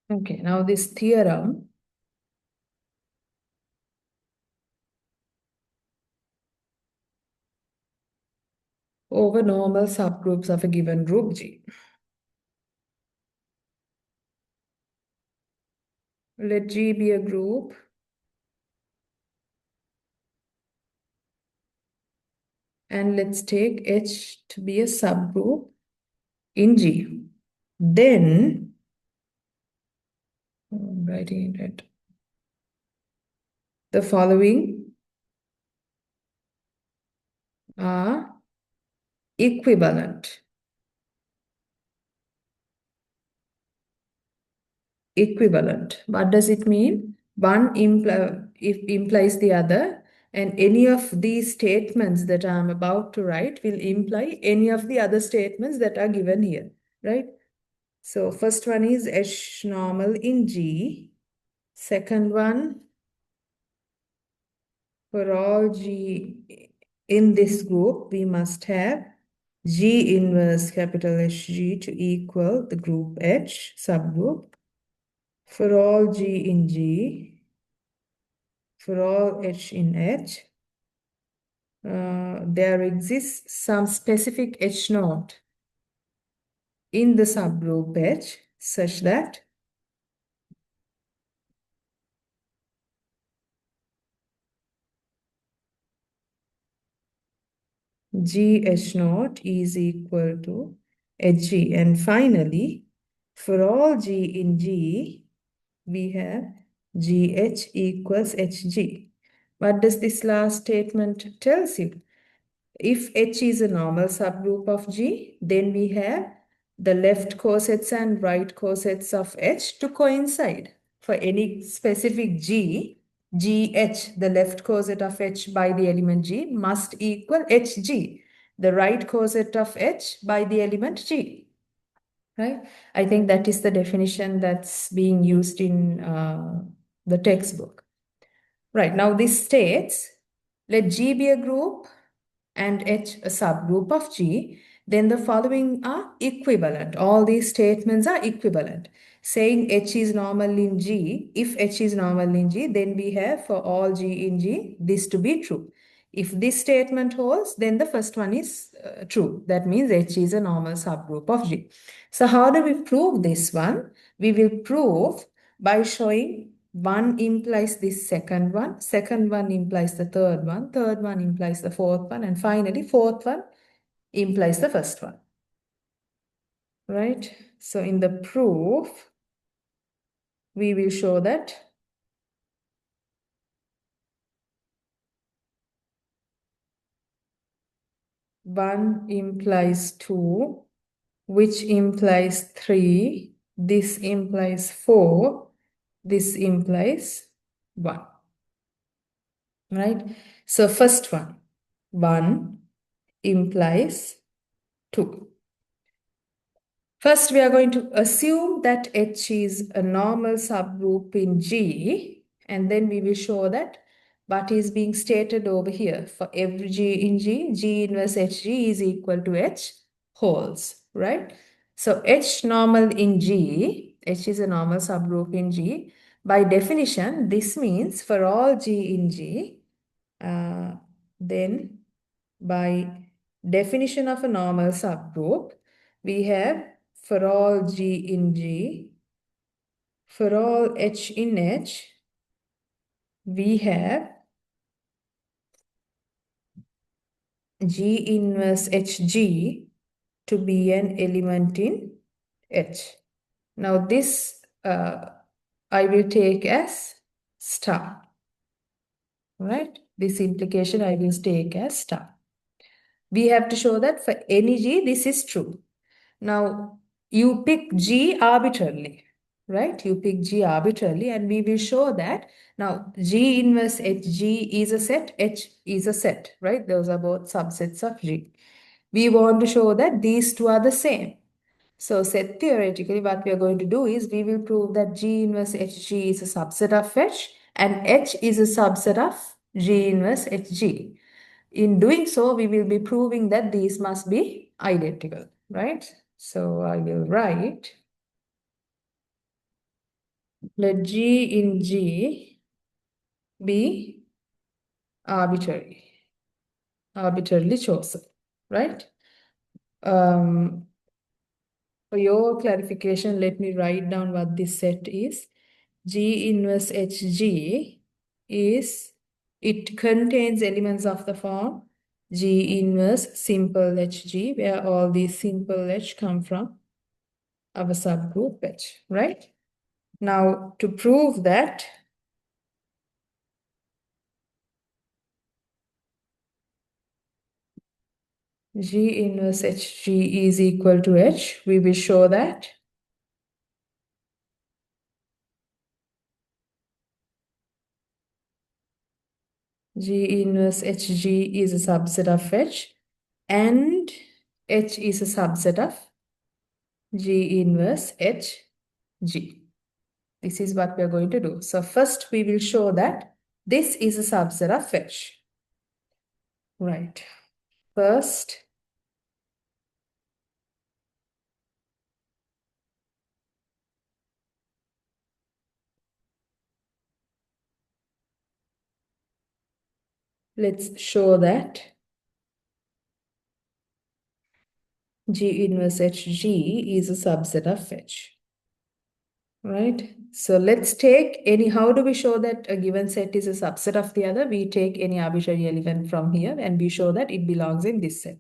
Okay, now this theorem over normal subgroups of a given group G. Let G be a group and let's take H to be a subgroup in G. Then, I'm writing it right. The following are equivalent. Equivalent. What does it mean? one implies the other, and any of these statements that I'm about to write will imply any of the other statements that are given here, right? So first one is H normal in G. Second one, for all G in this group, we must have G inverse capital HG to equal the group H subgroup. For all G in G, for all H in H, there exists some specific H naught in the subgroup H such that GH naught is equal to HG. And finally, for all G in G, we have GH equals HG. What does this last statement tells you? If H is a normal subgroup of G, then we have the left cosets and right cosets of H to coincide. For any specific G, GH, the left coset of H by the element G, must equal HG, the right coset of H by the element G. Right? I think that is the definition that's being used in the textbook. Right, now this states, let G be a group and H a subgroup of G, then the following are equivalent. All these statements are equivalent. Saying H is normal in G, if H is normal in G, then we have for all G in G, this to be true. If this statement holds, then the first one is true. That means H is a normal subgroup of G. So how do we prove this one? We will prove by showing one implies this second one implies the third one implies the fourth one, and finally fourth one implies the first one. Right? So in the proof, we will show that one implies two, which implies three, this implies four, this implies one. Right? So first one implies two. First, we are going to assume that H is a normal subgroup in G, and then we will show that what is being stated over here. For every G in G, G inverse HG is equal to H holes, right? So H normal in G, H is a normal subgroup in G. By definition, this means for all G in G, then by definition of a normal subgroup, we have for all G in G, for all H in H, we have G inverse HG to be an element in H. Now this I will take as star, right? This implication I will take as star. We have to show that for any G, this is true. Now, you pick G arbitrarily, right? You pick G arbitrarily, and we will show that. Now, G inverse HG is a set, H is a set, right? Those are both subsets of G. We want to show that these two are the same. So, set theoretically, what we are going to do is we will prove that G inverse HG is a subset of H, and H is a subset of G inverse HG. In doing so, we will be proving that these must be identical, right? So I will write, let G in G be arbitrarily chosen, right? For your clarification, let me write down what this set is. G inverse HG is, it contains elements of the form G inverse simple HG, where all these simple H come from our subgroup H, right? Now, to prove that, G inverse HG is equal to H, we will show that G inverse Hg is a subset of H, and H is a subset of G inverse Hg. This is what we are going to do. So first we will show that this is a subset of H. Right. First, let's show that G inverse Hg is a subset of H. Right? So let's take any, how do we show that a given set is a subset of the other? We take any arbitrary element from here and we show that it belongs in this set.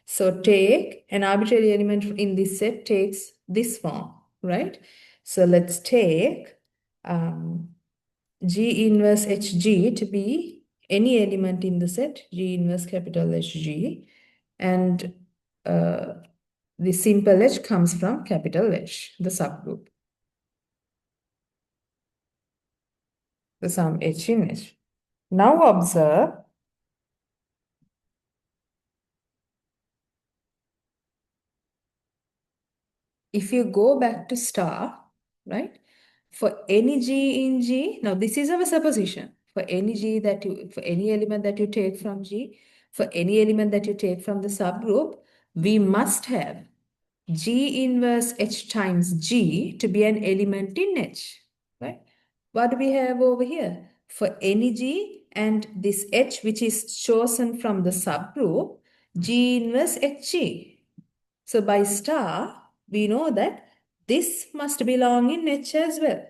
So take an arbitrary element in this set takes this form, right? So let's take G inverse Hg to be any element in the set, G inverse capital Hg, and the simple H comes from capital H, the subgroup. The sum H in H. Now observe, if you go back to star, right? For any G in G, now this is our supposition. For any G that you, for any element that you take from G, for any element that you take from the subgroup, we must have G inverse H times G to be an element in H, right? What do we have over here? For any G and this H which is chosen from the subgroup, G inverse HG. So by star, we know that this must belong in H as well.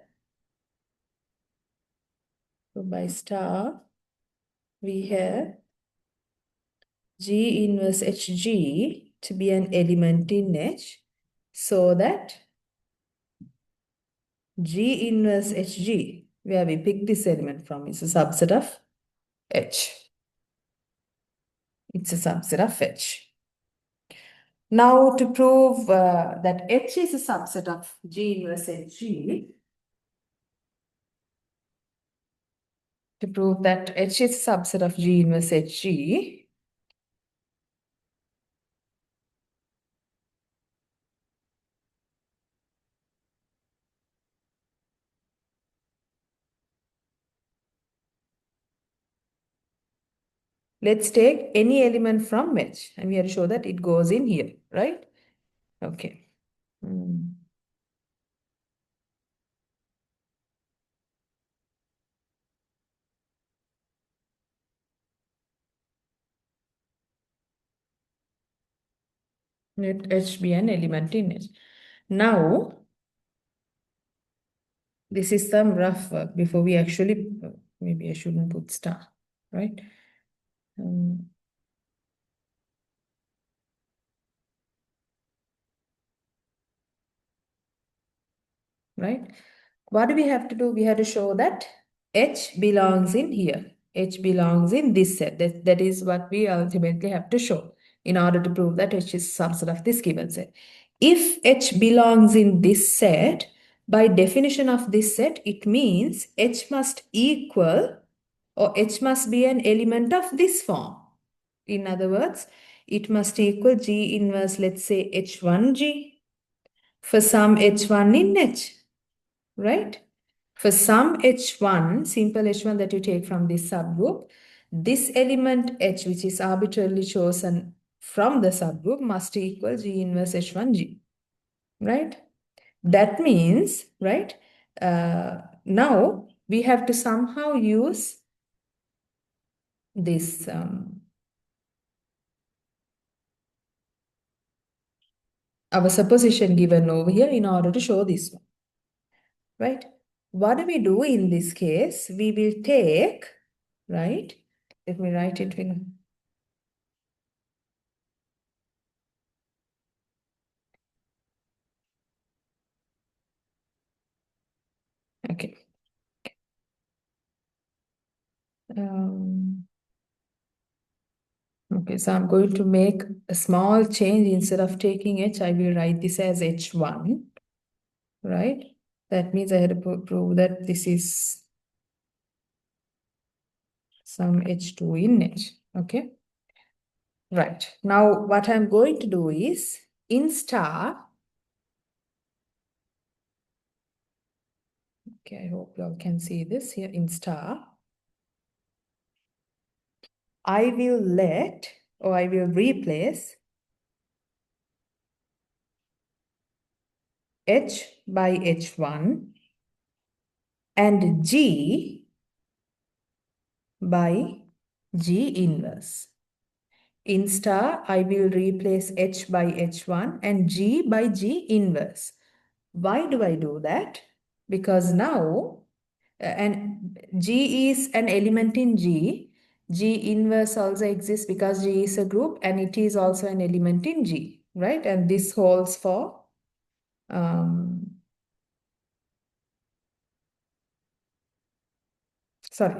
So by star, we have G inverse HG to be an element in H, so that G inverse Hg, where we pick this element from, is a subset of H. It's a subset of H. Now to prove that H is a subset of G inverse Hg, to prove that H is a subset of G inverse Hg, let's take any element from H and we have to show that it goes in here, right? Okay. Let H be an element in H. Now, this is some rough work before we actually, maybe I shouldn't put star, right? Right? What do we have to do? We have to show that H belongs in here. H belongs in this set. That is what we ultimately have to show in order to prove that H is subset of this given set. If H belongs in this set, by definition of this set, it means H must equal or H must be an element of this form. In other words, it must equal G inverse, let's say H1G for some H1 in H, right? For some H1, simple H1 that you take from this subgroup, this element H, which is arbitrarily chosen from the subgroup, must equal G inverse H1G, right? That means, right, now we have to somehow use this our supposition given over here in order to show this one, right? What do we do in this case? We will take, right? Let me write it in. Okay. Okay, so I'm going to make a small change. Instead of taking H, I will write this as H1, right? That means I had to prove that this is some H2 in H. Okay. Right. Now what I'm going to do is in star. Okay, I hope you all can see this here in star. I will replace H by H1 and G by G inverse. In star, I will replace H by H1 and G by G inverse. Why do I do that? Because now, and G is an element in G. G inverse also exists because G is a group and it is also an element in G, right? And this holds for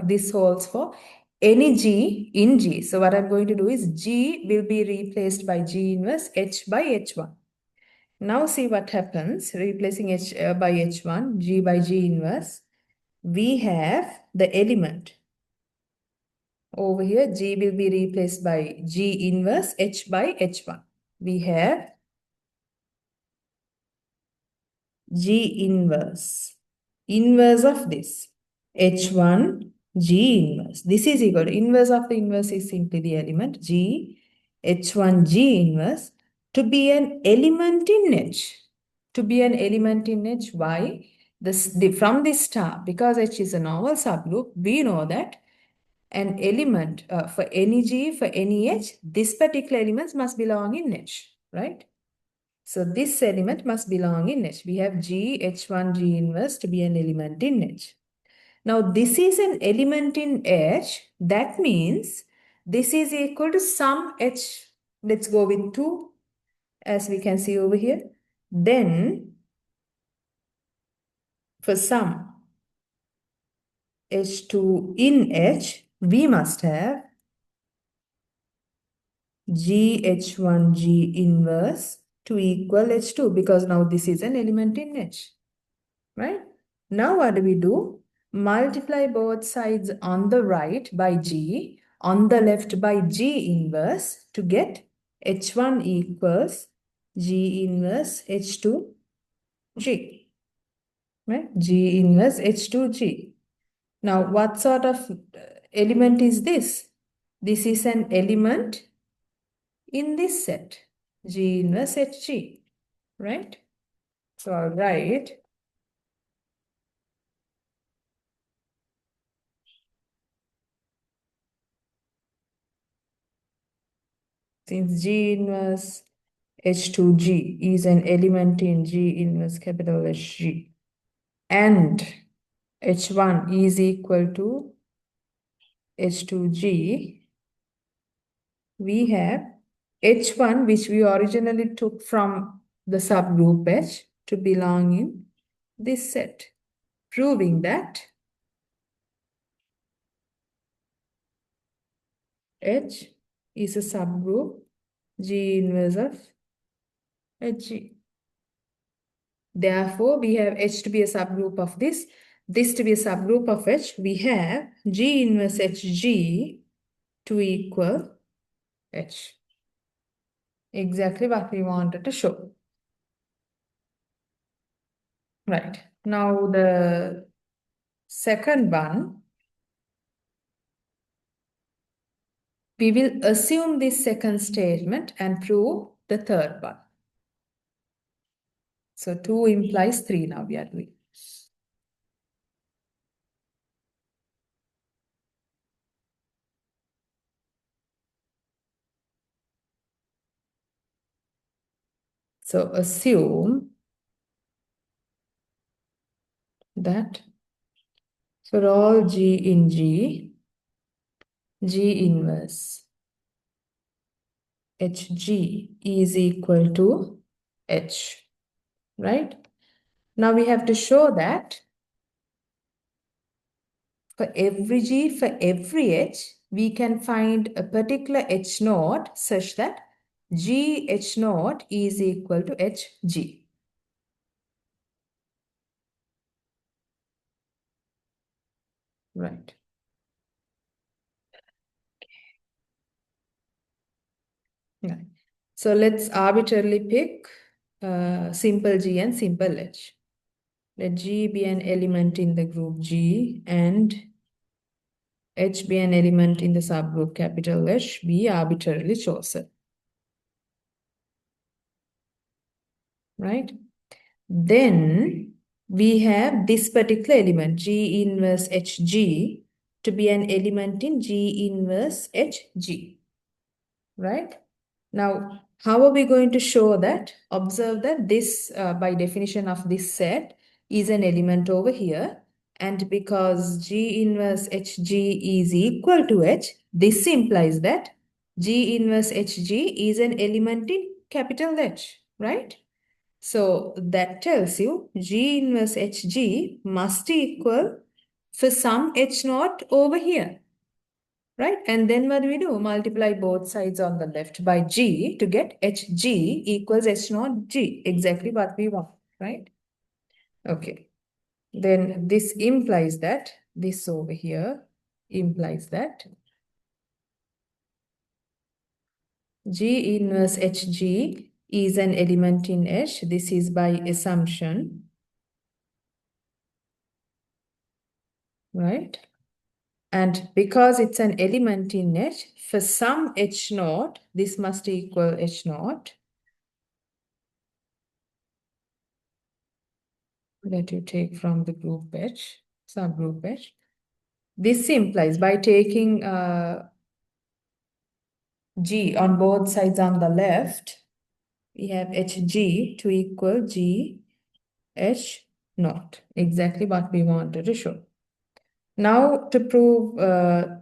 this holds for any G in G. So what I'm going to do is G will be replaced by G inverse H by H1. Now see what happens, replacing H by H1, G by G inverse. We have the element. Over here, G will be replaced by G inverse H by H1. We have G inverse of this. H1 G inverse. This is equal to inverse of the inverse is simply the element G, H1 G inverse to be an element in H. To be an element in H, why? From this star, because H is a normal subgroup, we know that an element for any G, for any H, this particular element must belong in H, right? So this element must belong in H. We have G, H1 G inverse to be an element in H. Now this is an element in H. That means this is equal to some H. Let's go with 2 as we can see over here. Then for some H2 in H, we must have GH1 G inverse to equal H2 because now this is an element in H, right? Now what do? Multiply both sides on the right by G, on the left by G inverse to get H1 equals G inverse H2 G, right? G inverse H2 G. Now what sort of element is this? This is an element in this set, G inverse HG, right? So I'll write since G inverse H2G is an element in G inverse capital HG and H1 is equal to H2G, we have H1 which we originally took from the subgroup H to belong in this set, proving that H is a subgroup G inverse of HG. Therefore, we have H to be a subgroup of this to be a subgroup of H. We have G inverse HG to equal H. Exactly what we wanted to show. Right. Now the second one, we will assume this second statement and prove the third one. So 2 implies 3 now we are doing. So assume that for all G in G, G inverse HG is equal to H, right? Now we have to show that for every G, for every H, we can find a particular H naught such that G H naught is equal to HG. Right. So let's arbitrarily pick simple G and simple H. Let G be an element in the group G and H be an element in the subgroup capital H be arbitrarily chosen. Right? Then we have this particular element, G inverse HG, to be an element in G inverse HG. Right? Now, how are we going to show that? Observe that this, by definition of this set, is an element over here. And because G inverse HG is equal to H, this implies that G inverse HG is an element in capital H, right? So that tells you G inverse HG must equal for some H naught over here. Right? And then what do we do? Multiply both sides on the left by G to get HG equals H naught G. Exactly what we want, right? Okay. Then this implies that this over here implies that G inverse HG is an element in H. This is by assumption, right? And because it's an element in H, for some H naught, this must equal H naught. That you take from the group H, subgroup H. This implies by taking G on both sides on the left, we have HG to equal G H naught. Exactly what we wanted to show. Now to prove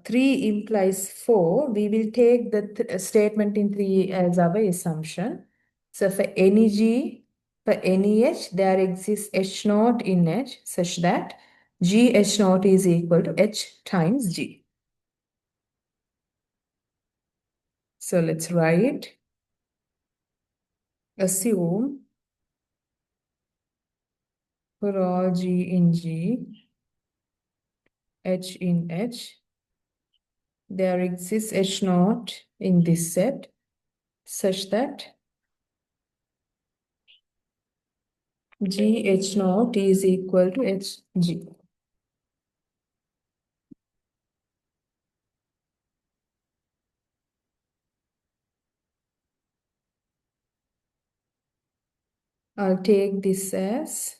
3 implies 4, we will take the statement in 3 as our assumption. So for any G, for any H, there exists H naught in H such that G H naught is equal to H times G. So let's write, assume for all G in G, H in H, there exists H naught in this set such that G H naught is equal to HG. I'll take this as,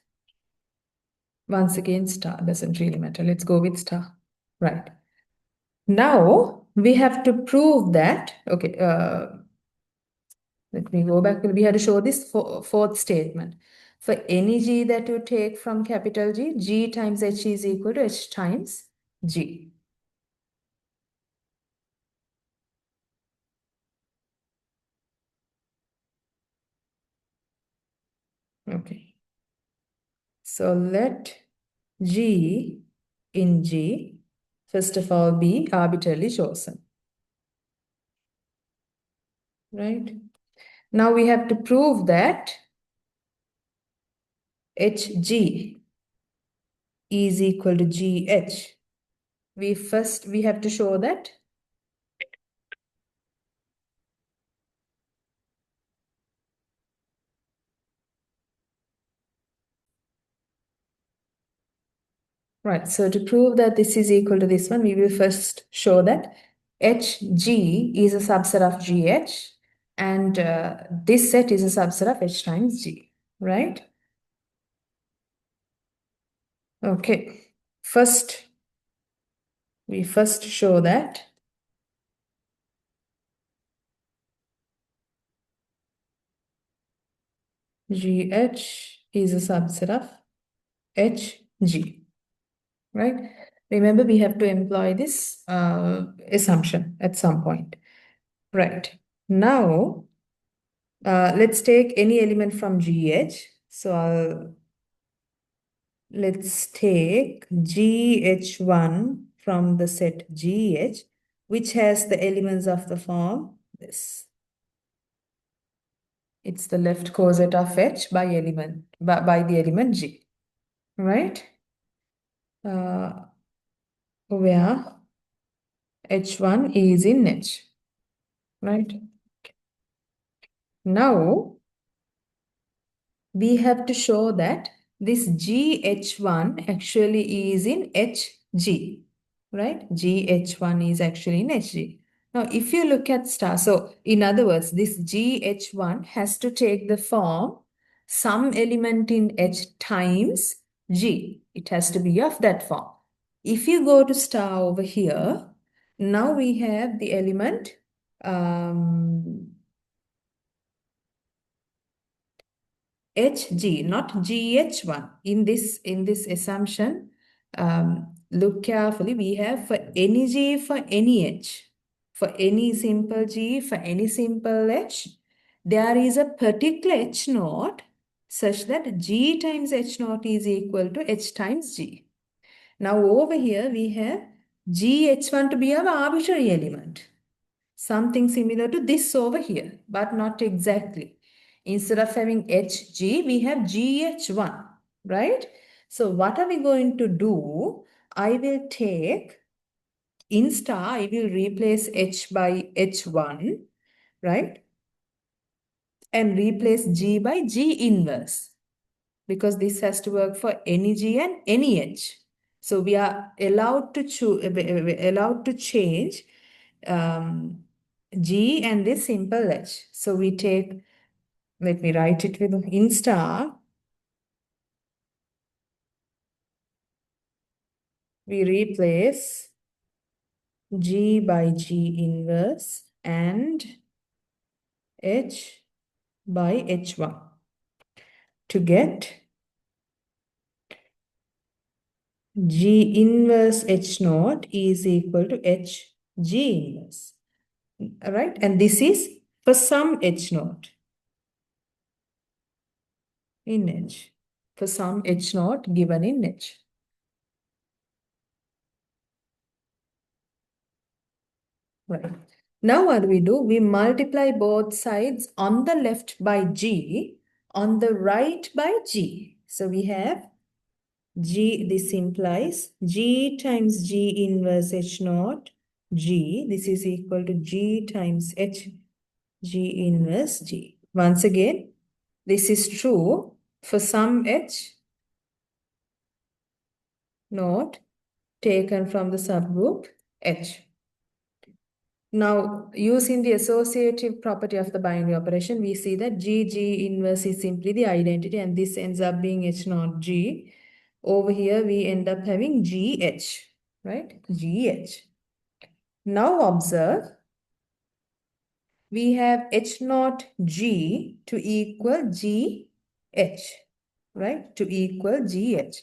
once again, star. Doesn't really matter. Let's go with star. Right. Now, we have to prove that, okay, let me go back. We had to show this fourth statement. For any G that you take from capital G, G times H is equal to H times G. Okay. So let G in G, first of all, be arbitrarily chosen. Right? Now we have to prove that HG is equal to GH. We have to show that right. So to prove that this is equal to this one, we will first show that HG is a subset of GH and this set is a subset of H times G, right? Okay. We first show that GH is a subset of HG, right? Remember, we have to employ this assumption at some point. Right. Now, let's take any element from GH. So let's take GH1 from the set GH, which has the elements of the form this. It's the left coset of H by the element G, right? Where H1 is in H, right? Now, we have to show that this GH1 actually is in HG, right? GH1 is actually in HG. Now, if you look at star, so in other words, this GH1 has to take the form some element in H times G. It has to be of that form. If you go to star over here, now we have the element HG, not GH1. In this assumption, look carefully. We have for any G for any H, for any simple G for any simple H, there is a particular H naught such that G times H naught is equal to H times G. Now over here we have GH1 to be our arbitrary element. Something similar to this over here, but not exactly. Instead of having HG, we have GH1, right? So what are we going to do? I will take, in star, I will replace H by H1, right? And replace G by G inverse, because this has to work for any G and any H. So we are allowed to change G and this simple H. So we take, let me write it with in star. We replace G by G inverse and H by H1 to get G inverse H naught is equal to H G inverse. All right, and this is for some H naught in H, for some H naught given in H. Right. Now what do? We multiply both sides on the left by G, on the right by G. So we have G, this implies G times G inverse H naught G. This is equal to G times H G inverse G. Once again, this is true for some H naught taken from the subgroup H. Now, using the associative property of the binary operation, we see that G inverse is simply the identity, and this ends up being H naught G. Over here, we end up having GH, right? GH. Now observe, we have H naught G to equal GH, right? To equal GH.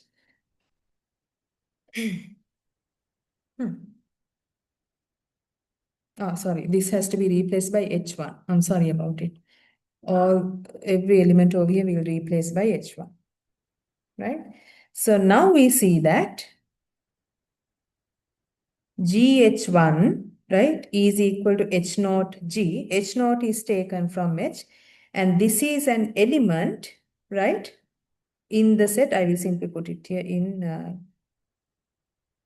Oh, sorry, this has to be replaced by H1. I'm sorry about it. Every element over here we will replace by H1, right? So now we see that GH1, right, is equal to H naught G. H naught is taken from H, and this is an element, right, in the set. I will simply put it here in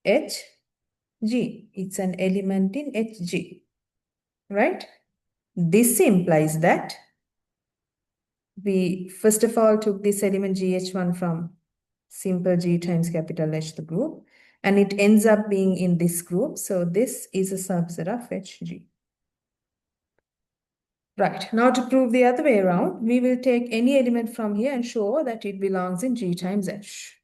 HG. It's an element in HG, right? This implies that we first of all took this element GH1 from simple G times capital H, the group, and it ends up being in this group. So this is a subset of HG. Right, now to prove the other way around, we will take any element from here and show that it belongs in G times H.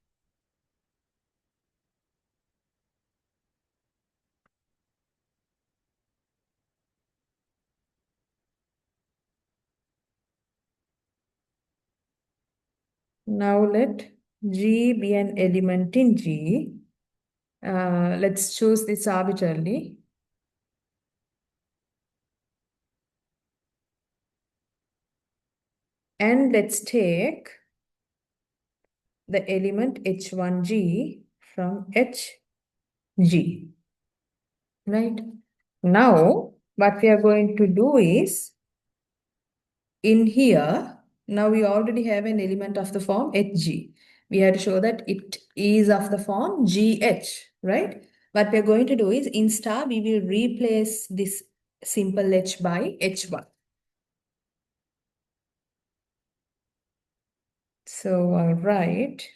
Now let G be an element in G. Let's choose this arbitrarily. And let's take the element H1G from HG. Right? Now, what we are going to do is, in here, now we already have an element of the form HG. We have to show that it is of the form GH, right? What we are going to do is, in star, we will replace this simple H by H1. So I'll write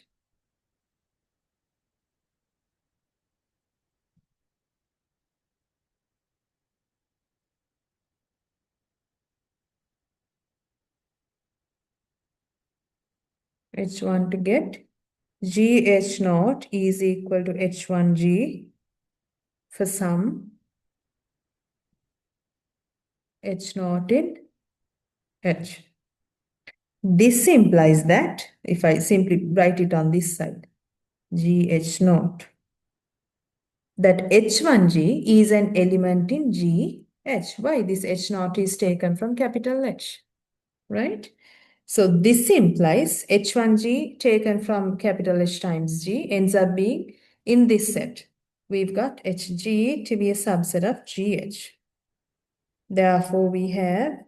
H1 to get GH naught is equal to H1G for some H naught in H. This implies that, if I simply write it on this side, GH naught, that H1G is an element in GH. Why? This H naught is taken from capital H, right? So this implies H1G taken from capital H times G ends up being in this set. We've got HG to be a subset of GH. Therefore, we have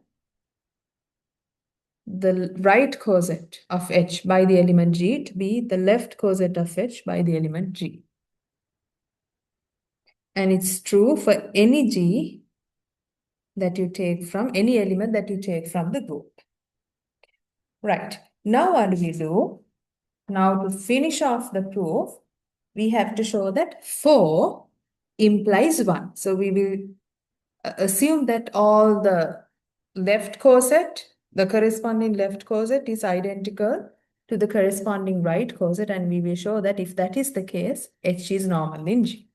the right coset of H by the element G to be the left coset of H by the element G. And it's true for any G that you take from any element that you take from the group. Right. Now what do we do? Now to finish off the proof, we have to show that 4 implies 1. So we will assume that all the left coset, the corresponding left coset is identical to the corresponding right coset, and we will show that if that is the case, H is normal in G.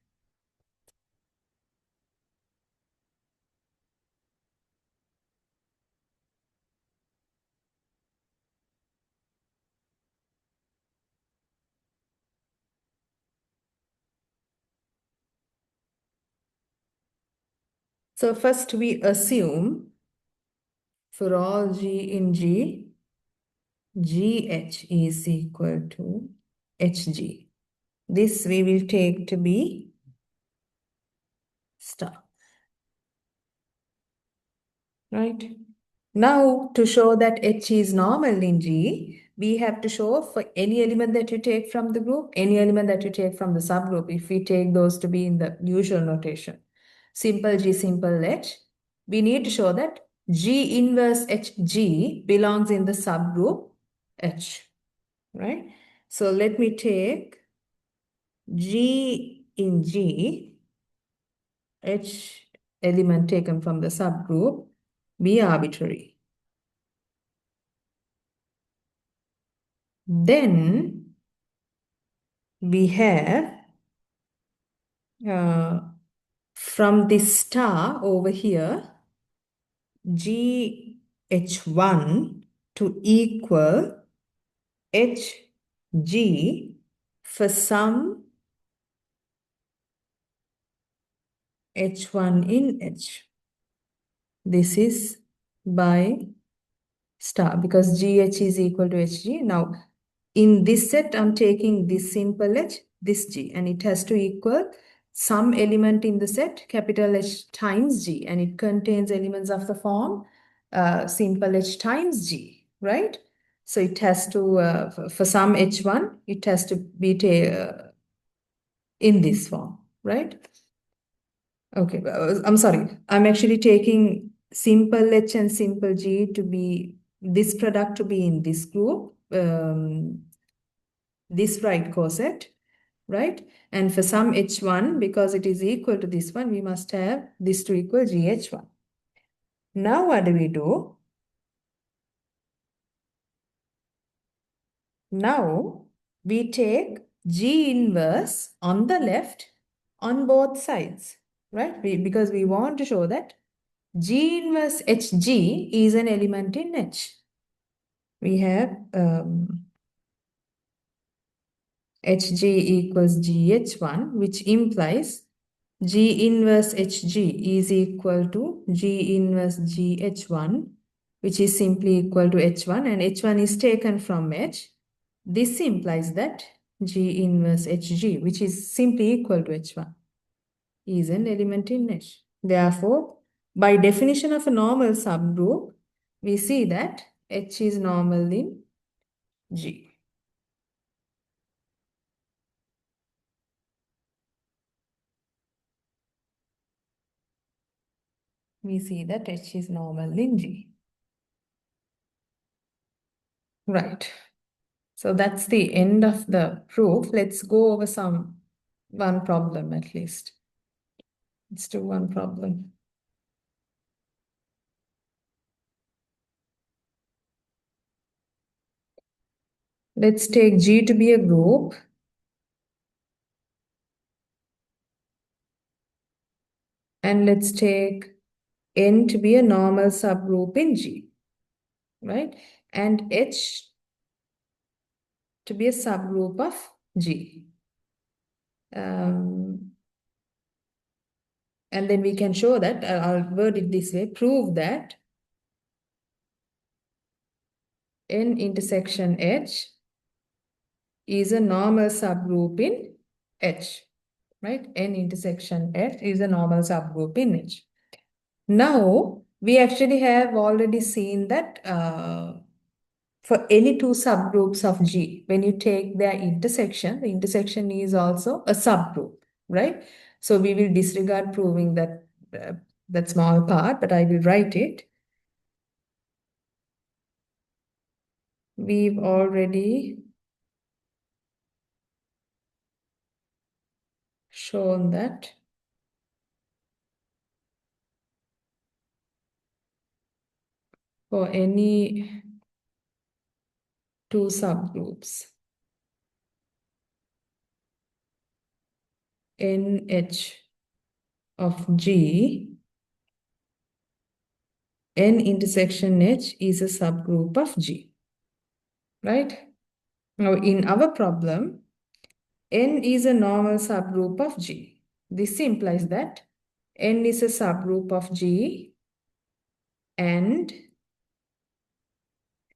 So first we assume for all G in G, GH is equal to HG. This we will take to be star. Right? Now, to show that H is normal in G, we have to show for any element that you take from the group, any element that you take from the subgroup, if we take those to be in the usual notation, simple G, simple H, we need to show that G inverse HG belongs in the subgroup H, right? So let me take G in G, H element taken from the subgroup, be arbitrary. Then we have from this star over here, GH1 to equal HG for some H1 in H. This is by star because GH is equal to HG. Now, in this set, I'm taking this simple H, this G, and it has to equal some element in the set, capital H times G, and it contains elements of the form simple H times G, right? So it has to, for some H1, it has to be in this form, right? Okay, I'm sorry. I'm actually taking simple H and simple G to be, this product to be in this group, this right coset, right? And for some H1, because it is equal to this one, we must have this to equal GH1. Now what do we do? Now we take G inverse on the left on both sides, right? Because we want to show that G inverse HG is an element in H. We have HG equals GH1, which implies G inverse HG is equal to G inverse GH1, which is simply equal to H1, and H1 is taken from H. This implies that G inverse HG, which is simply equal to H1, is an element in H. Therefore, by definition of a normal subgroup, we see that H is normal in G. We see that H is normal in G. Right. So that's the end of the proof. Let's go over one problem at least. Let's do one problem. Let's take G to be a group. And let's take N to be a normal subgroup in G, right? And H to be a subgroup of G. And then we can show that, I'll word it this way, prove that N intersection H is a normal subgroup in H, right? N intersection H is a normal subgroup in H. Now, we actually have already seen that for any two subgroups of G, when you take their intersection, the intersection is also a subgroup, right? So we will disregard proving that small part, but I will write it. We've already shown that for any two subgroups, NH of G, N intersection H is a subgroup of G, right? Now, in our problem, N is a normal subgroup of G. This implies that N is a subgroup of G and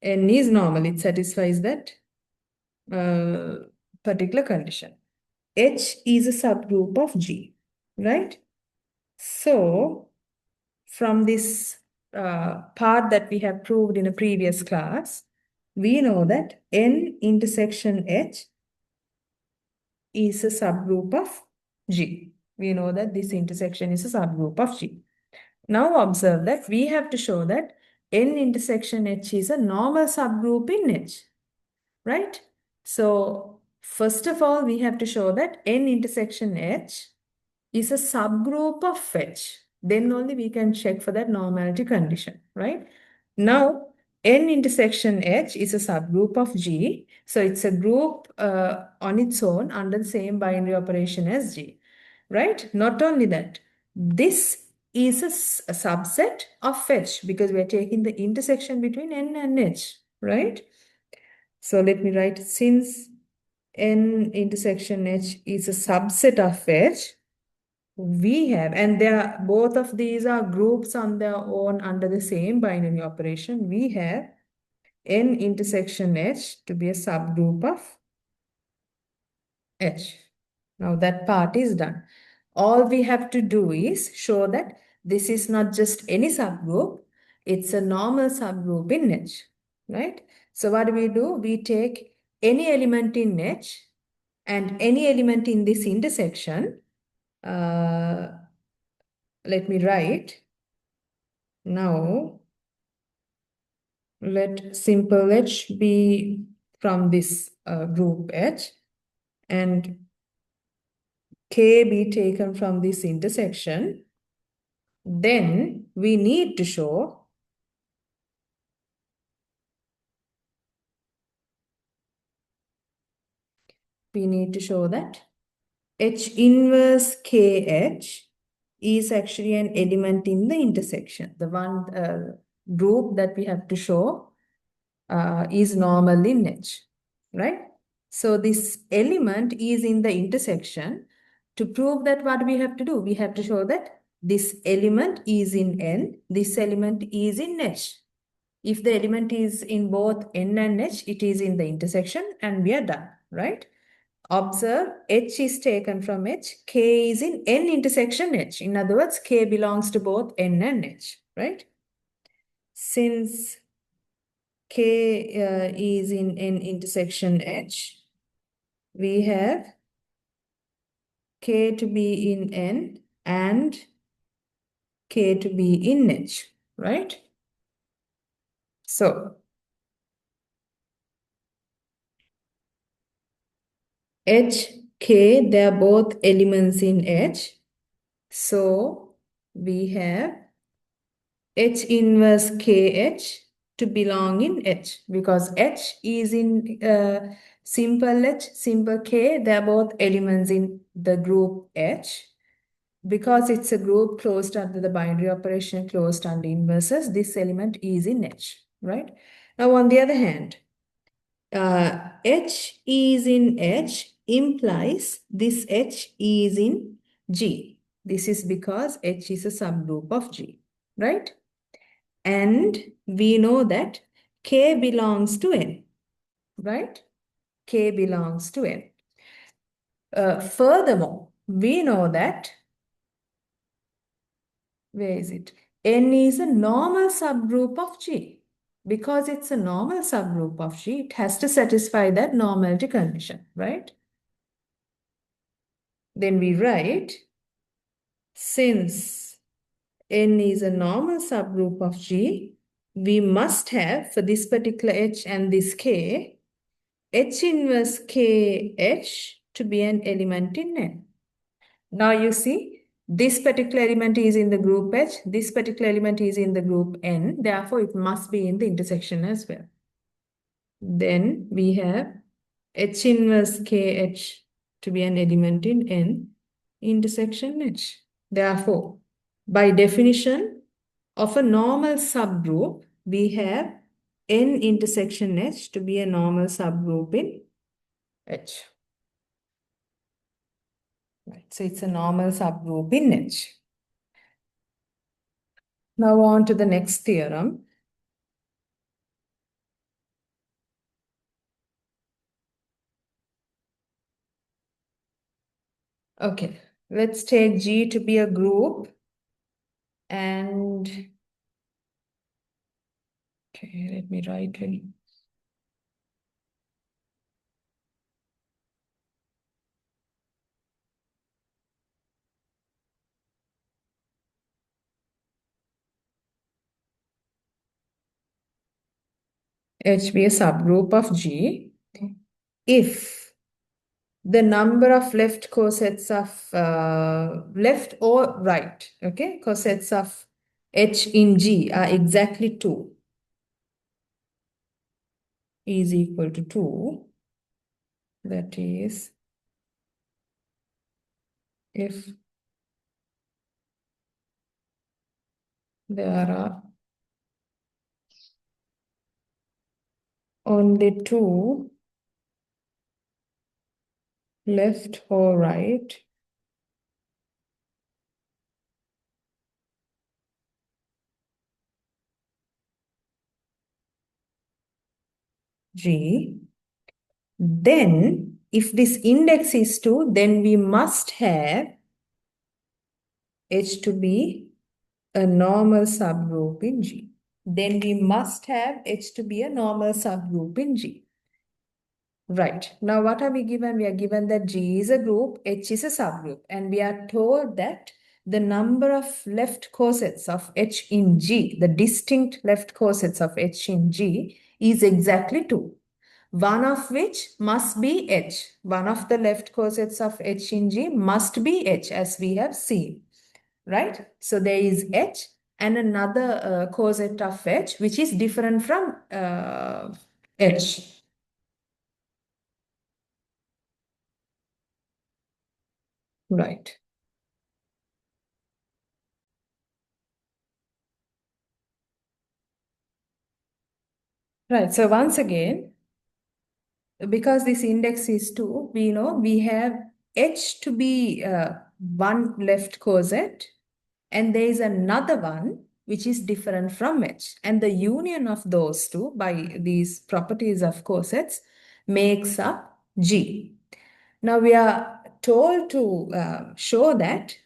N is normal. It satisfies that particular condition. H is a subgroup of G, right? So, from this part that we have proved in a previous class, we know that N intersection H is a subgroup of G. We know that this intersection is a subgroup of G. Now observe that we have to show that N intersection H is a normal subgroup in H, right? So first of all, we have to show that N intersection H is a subgroup of H. Then only we can check for that normality condition, right? Now, N intersection H is a subgroup of G. So it's a group on its own under the same binary operation as G, right? Not only that, this is a subset of H because we're taking the intersection between N and H, right? So let me write, since N intersection H is a subset of H, we have, and both of these are groups on their own under the same binary operation. We have N intersection H to be a subgroup of H. Now that part is done. All we have to do is show that this is not just any subgroup, it's a normal subgroup in H, right? So what do? We take any element in H and any element in this intersection. Let me write. Now, let simple H be from this group H and K be taken from this intersection. Then we need to show that H inverse KH is actually an element in the intersection. The one group that we have to show is normal in H, right? So this element is in the intersection. To prove that, what we have to do? We have to show that this element is in N, this element is in H. If the element is in both N and H, it is in the intersection and we are done, right? Observe, H is taken from H, K is in N intersection H. In other words, K belongs to both N and H, right? Since K is in N intersection H, we have K to be in N and K to be in H, right? So, H, K, they are both elements in H. So we have H inverse KH to belong in H because H is in simple H, simple K. They are both elements in the group H. Because it's a group closed under the binary operation, closed under inverses, this element is in H, right? Now, on the other hand, H is in H implies this H is in G. This is because H is a subgroup of G, right? And we know that K belongs to N, right? K belongs to N. Furthermore, we know that, where is it? N is a normal subgroup of G. Because it's a normal subgroup of G, it has to satisfy that normality condition, right? Then we write, since N is a normal subgroup of G, we must have, for this particular H and this K, H inverse KH to be an element in N. Now you see, this particular element is in the group H, this particular element is in the group N, therefore it must be in the intersection as well. Then we have H inverse KH to be an element in N intersection H. Therefore, by definition of a normal subgroup, we have N intersection H to be a normal subgroup in H. Right, so it's a normal subgroup in H. Now on to the next theorem. Okay, let's take G to be a group and okay, let me write it. H be a subgroup of G if the number of left cosets of left or right, okay, cosets of H in G are exactly 2 is equal to 2. That is, if there are only 2 left or right G, then if this index is 2, then we must have H to be a normal subgroup in G. Then we must have H to be a normal subgroup in G. Right. Now, what are we given? We are given that G is a group, H is a subgroup, and we are told that the number of left cosets of H in G, the distinct left cosets of H in G, is exactly 2. One of which must be H. One of the left cosets of H in G must be H, as we have seen. Right? So there is H and another coset of H, which is different from H. Right. Right. So once again, because this index is 2, we know we have H to be one left coset, and there is another one which is different from H. And the union of those two by these properties of cosets makes up G. Now we are told to show that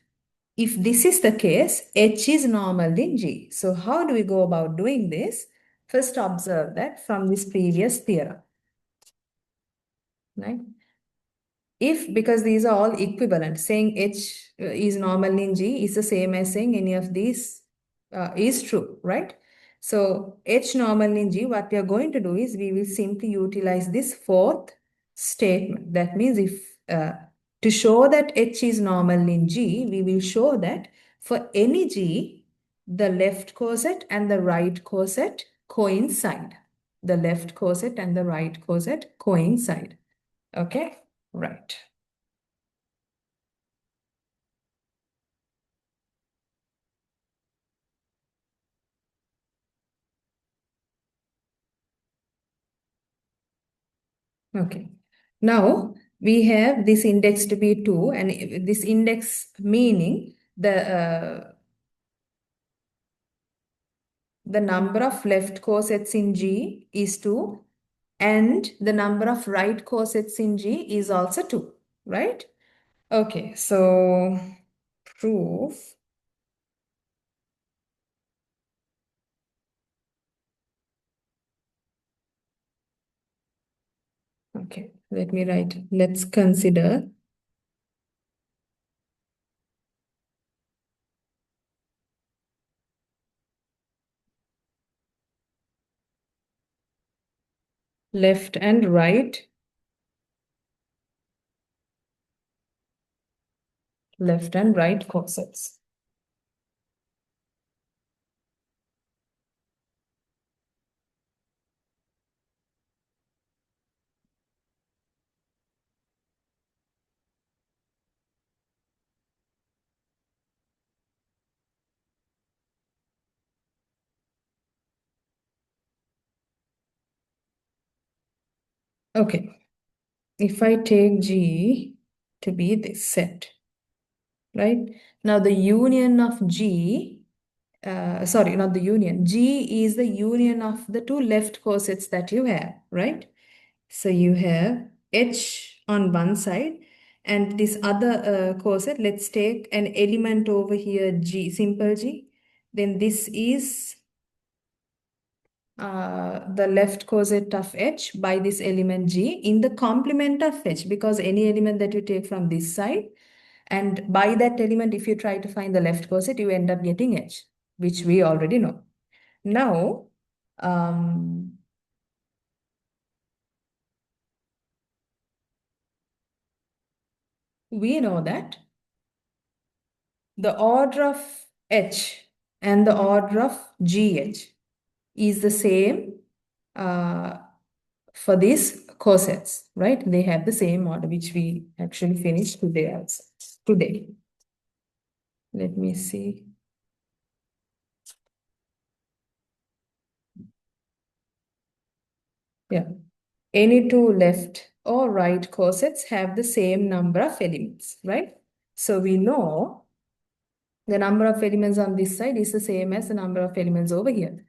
if this is the case, H is normal in G. So how do we go about doing this? First observe that from this previous theorem, right? If, because these are all equivalent, saying H is normal in G is the same as saying any of these is true, right? So H normal in G, what we are going to do is we will simply utilize this fourth statement. That means if to show that H is normal in G, we will show that for any G, the left coset and the right coset coincide. The left coset and the right coset coincide. Okay, right. Okay. Now we have this index to be 2, and this index meaning the number of left cosets in G is 2, and the number of right cosets in G is also 2, right? Okay, so proof. Okay, let me write. Let's consider left and right cosets. Okay, if I take G to be this set, right? Now the union of G, sorry, not the union. G is the union of the two left cosets that you have, right? So you have H on one side, and this other coset, let's take an element over here, G, simple G. Then this is the left coset of H by this element G in the complement of H, because any element that you take from this side, and by that element, if you try to find the left coset, you end up getting H, which we already know. Now, we know that the order of H and the order of GH is the same for these cosets, right? They have the same order, which we actually finished today also. Today. Let me see. Yeah. Any two left or right cosets have the same number of elements, right? So we know the number of elements on this side is the same as the number of elements over here.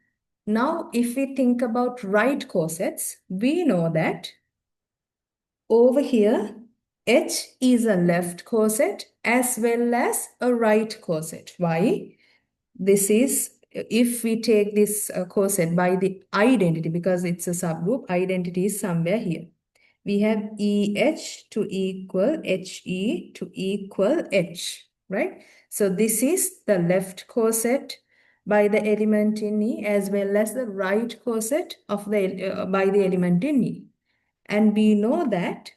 Now, if we think about right cosets, we know that over here, H is a left coset as well as a right coset. Why? This is, if we take this coset by the identity, because it's a subgroup, identity is somewhere here. We have EH to equal HE to equal H, right? So this is the left coset by the element in E as well as the right coset of by the element in E. And we know that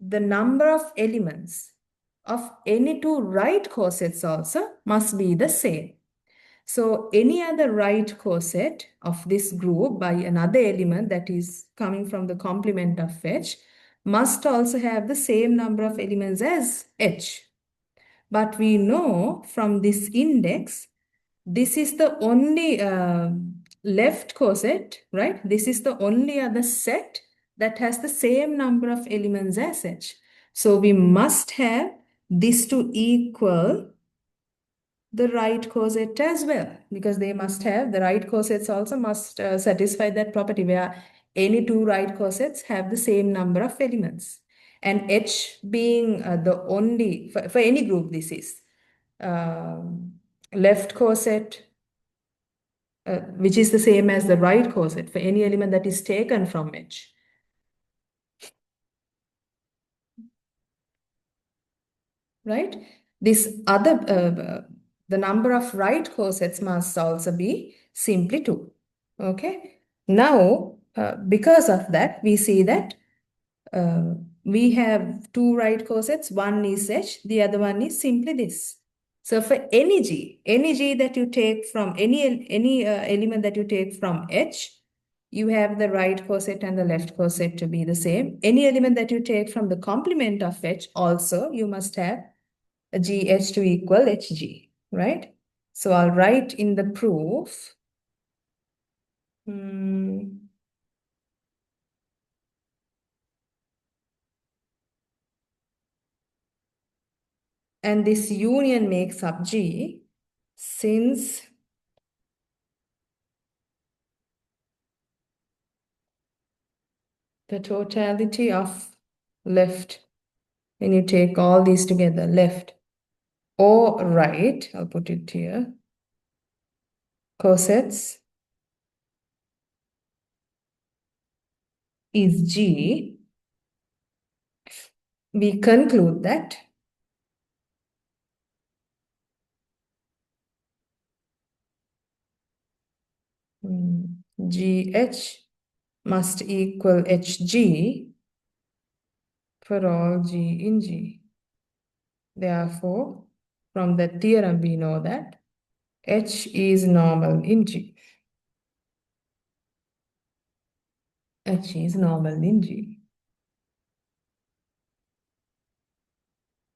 the number of elements of any two right cosets also must be the same. So any other right coset of this group by another element that is coming from the complement of H must also have the same number of elements as H. But we know from this index, this is the only left coset, right? This is the only other set that has the same number of elements as H. So we must have this to equal the right coset as well, because they must have, the right cosets also must satisfy that property where any two right cosets have the same number of elements. And H being the only, for any group this is, left coset, which is the same as the right coset for any element that is taken from H. Right? This other, the number of right cosets must also be simply 2. Okay. Now, because of that, we see that uh, we have two right cosets. One is H, the other one is simply this. So for any G that you take from any element that you take from H, you have the right coset and the left coset to be the same. Any element that you take from the complement of H also, you must have a GH to equal HG, right? So I'll write in the proof. And this union makes up G since the totality of left, when you take all these together, left or right, I'll put it here, cosets is G, we conclude that GH must equal HG for all G in G. Therefore, from the theorem, we know that H is normal in G. H is normal in G.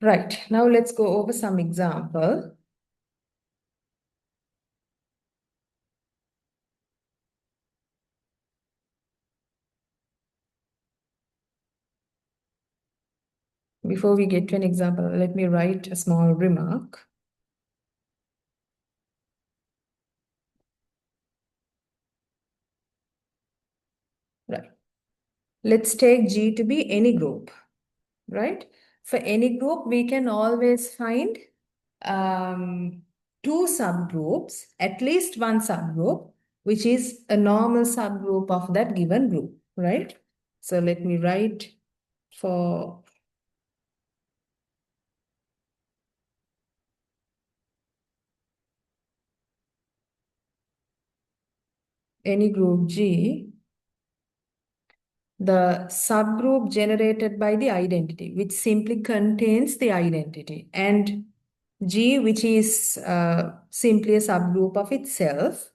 Right, now let's go over some example. Before we get to an example, let me write a small remark. Right. Let's take G to be any group, right? For any group, we can always find two subgroups, at least one subgroup, which is a normal subgroup of that given group, right? So let me write for any group G, the subgroup generated by the identity, which simply contains the identity, and G, which is simply a subgroup of itself,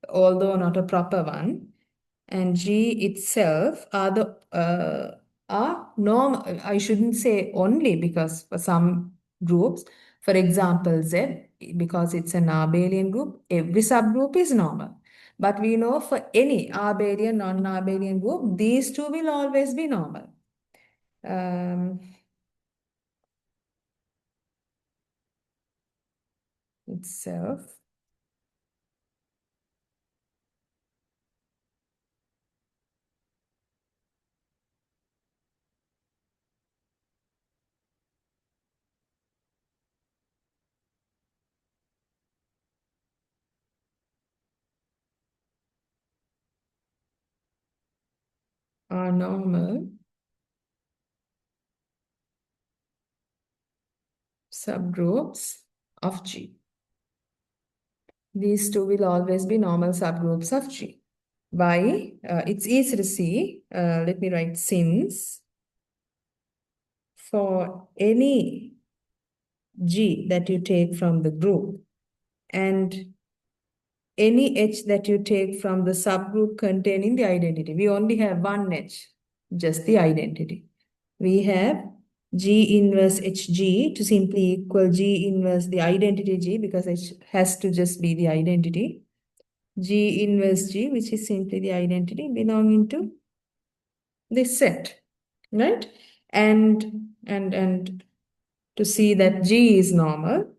although not a proper one, and G itself are the are norm. I shouldn't say only, because for some groups, for example, Z, because it's an abelian group, every subgroup is normal. But we know for any abelian, non-abelian group, these two will always be normal. Itself. Are normal subgroups of G. These two will always be normal subgroups of G. Why? It's easy to see. Let me write since for any G that you take from the group and any H that you take from the subgroup containing the identity. We only have one H, just the identity. We have G inverse HG to simply equal G inverse the identity G, because H has to just be the identity. G inverse G, which is simply the identity belonging to this set, right? And to see that G is normal,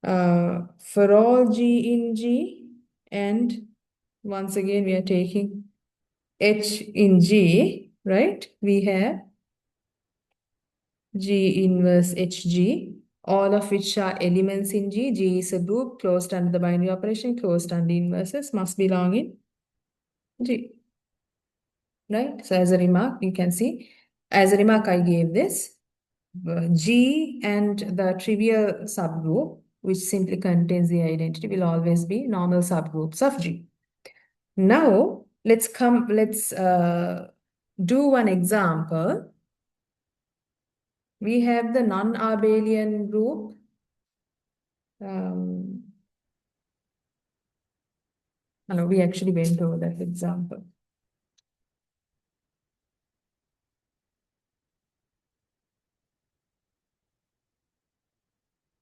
for all G in G, and once again we are taking H in G, right? We have G inverse HG, all of which are elements in G. G is a group closed under the binary operation, closed under inverses, must belong in G, right? So as a remark, you can see, as a remark, I gave this G and the trivial subgroup, which simply contains the identity, will always be normal subgroups of G. Now, let's do one example We have the non-abelian group. No, we actually went over that example.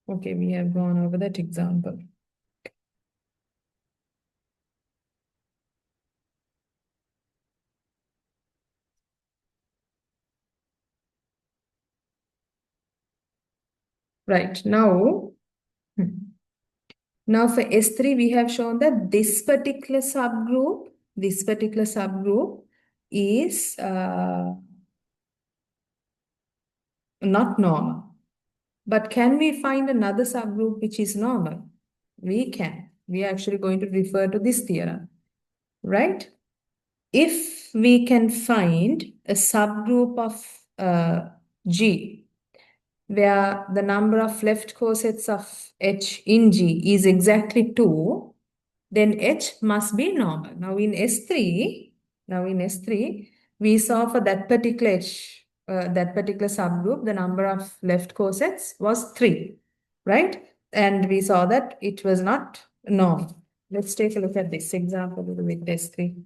Okay, we have gone over that example. Right, now for S3, we have shown that this particular subgroup is not normal. But can we find another subgroup which is normal? We can. We are actually going to refer to this theorem, right? If we can find a subgroup of G where the number of left cosets of H in G is exactly 2, then H must be normal. Now in S3, we saw for that particular H, that particular subgroup, the number of left cosets was 3, right? And we saw that it was not normal. Let's take a look at this example with S3.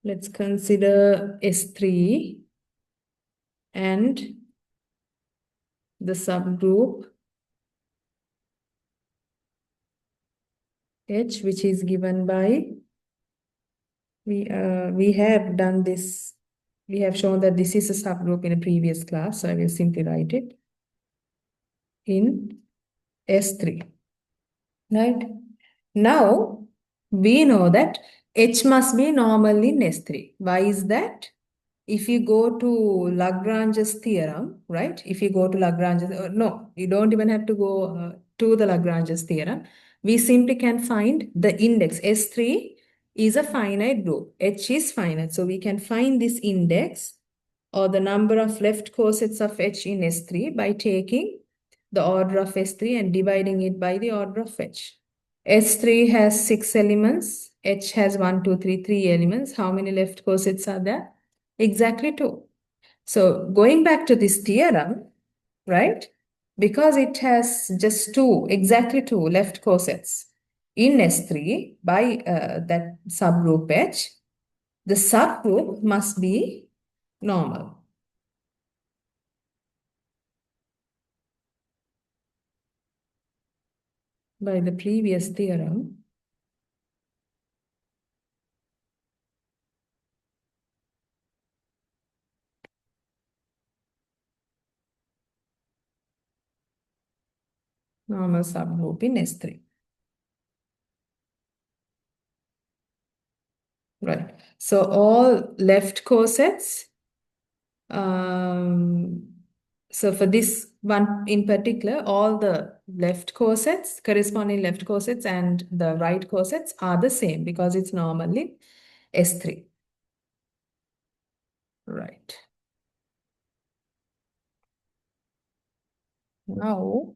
Let's consider S3 and the subgroup H, which is given by, we have done this, we have shown that this is a subgroup in a previous class, so I will simply write it in S3, right? Now, we know that H must be normal in S3. Why is that? If you go to Lagrange's theorem, right? If you go to Lagrange's, no, you don't even have to go to the Lagrange's theorem. We simply can find the index. S3 is a finite group. H is finite. So we can find this index or the number of left cosets of H in S3 by taking the order of S3 and dividing it by the order of H. S3 has 6 elements. H has 1, 2, 3, 3 elements. How many left cosets are there? Exactly 2. So going back to this theorem, right? Because it has just 2, exactly 2 left cosets in S3 by that subgroup H, the subgroup must be normal. By the previous theorem, normal subgroup in S3. Right. So all left cosets, so for this one in particular, all the left cosets, corresponding left cosets and the right cosets are the same because it's normally S3. Right. Now,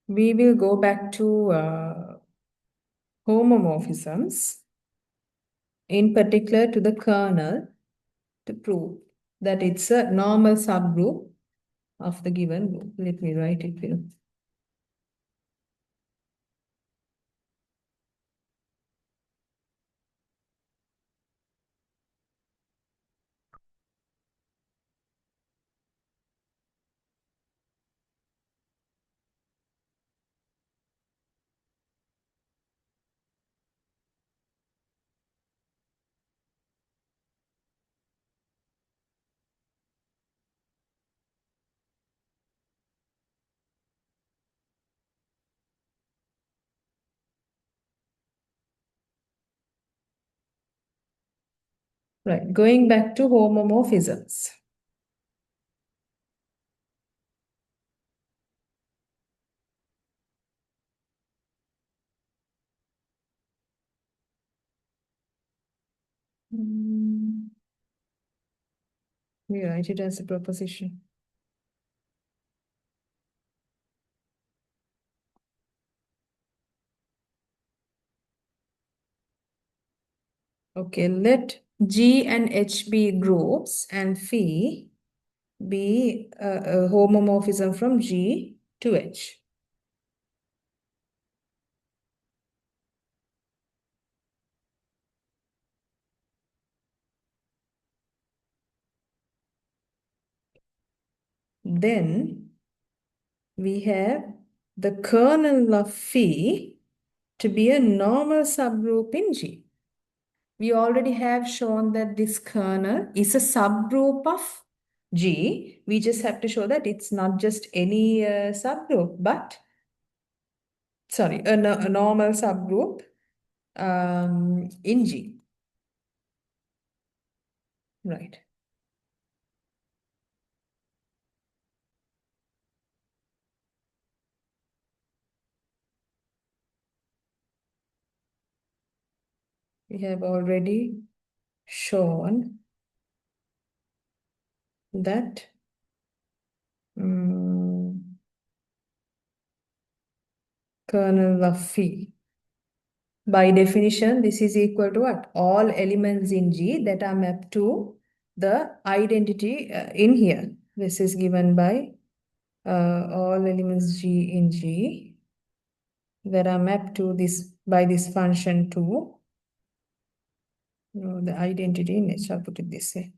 we will go back to homomorphisms, in particular to the kernel, to prove that it's a normal subgroup of the given group. Let me write it here. Right, going back to homomorphisms. We write it as a proposition. Okay, let G and H be groups and phi be a homomorphism from G to H. Then we have the kernel of phi to be a normal subgroup in G. We already have shown that this kernel is a subgroup of G. We just have to show that it's not just any subgroup, but, sorry, a normal subgroup in G. Right. We have already shown that kernel of phi. By definition, this is equal to what? All elements in G that are mapped to the identity in here. This is given by all elements G in G that are mapped to this by this function to the identity in H. I'll put it this way.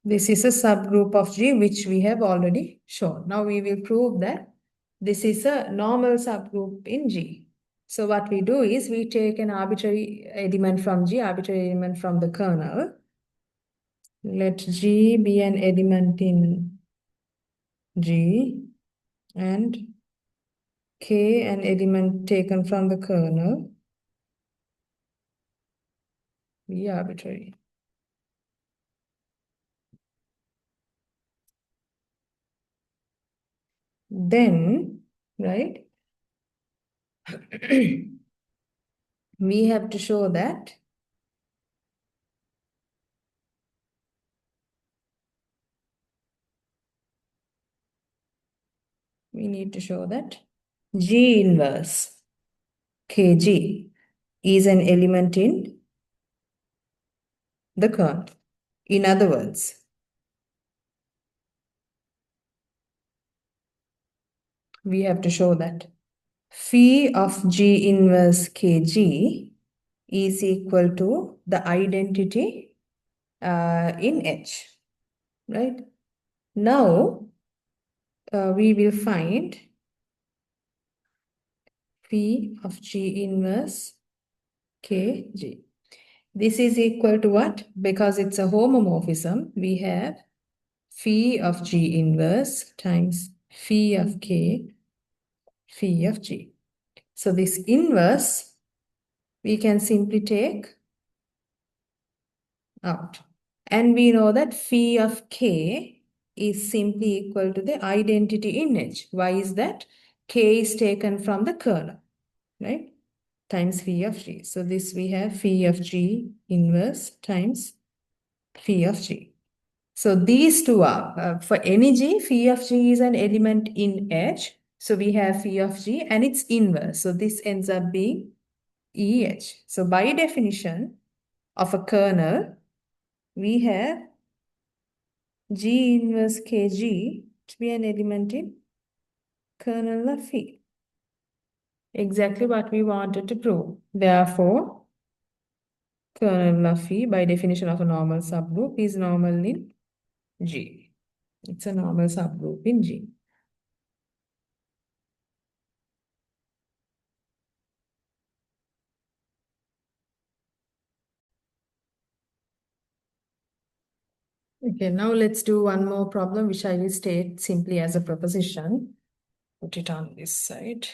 This is a subgroup of G which we have already shown. Now we will prove that this is a normal subgroup in G. So what we do is we take an arbitrary element from G, arbitrary element from the kernel. Let G be an element in G and K an element taken from the kernel be arbitrary. Then, right, we have to show that G inverse Kg is an element in the kernel. In other words, we have to show that phi of G inverse Kg is equal to the identity in H, right? Now, we will find phi of G inverse Kg. This is equal to what? Because it's a homomorphism, we have phi of G inverse times phi of K, phi of G. So this inverse, we can simply take out. And we know that phi of K is simply equal to the identity in H. Why is that? K is taken from the kernel, right? Times phi of G. So this we have phi of G inverse times phi of G. So these two are, for any G, phi of G is an element in H. So we have phi of G and its inverse. So this ends up being EH. So by definition of a kernel, we have G inverse Kg to be an element in kernel of phi. Exactly what we wanted to prove. Therefore, kernel of phi by definition of a normal subgroup is normal in G. It's a normal subgroup in G. Okay, now let's do one more problem, which I will state simply as a proposition. Put it on this side.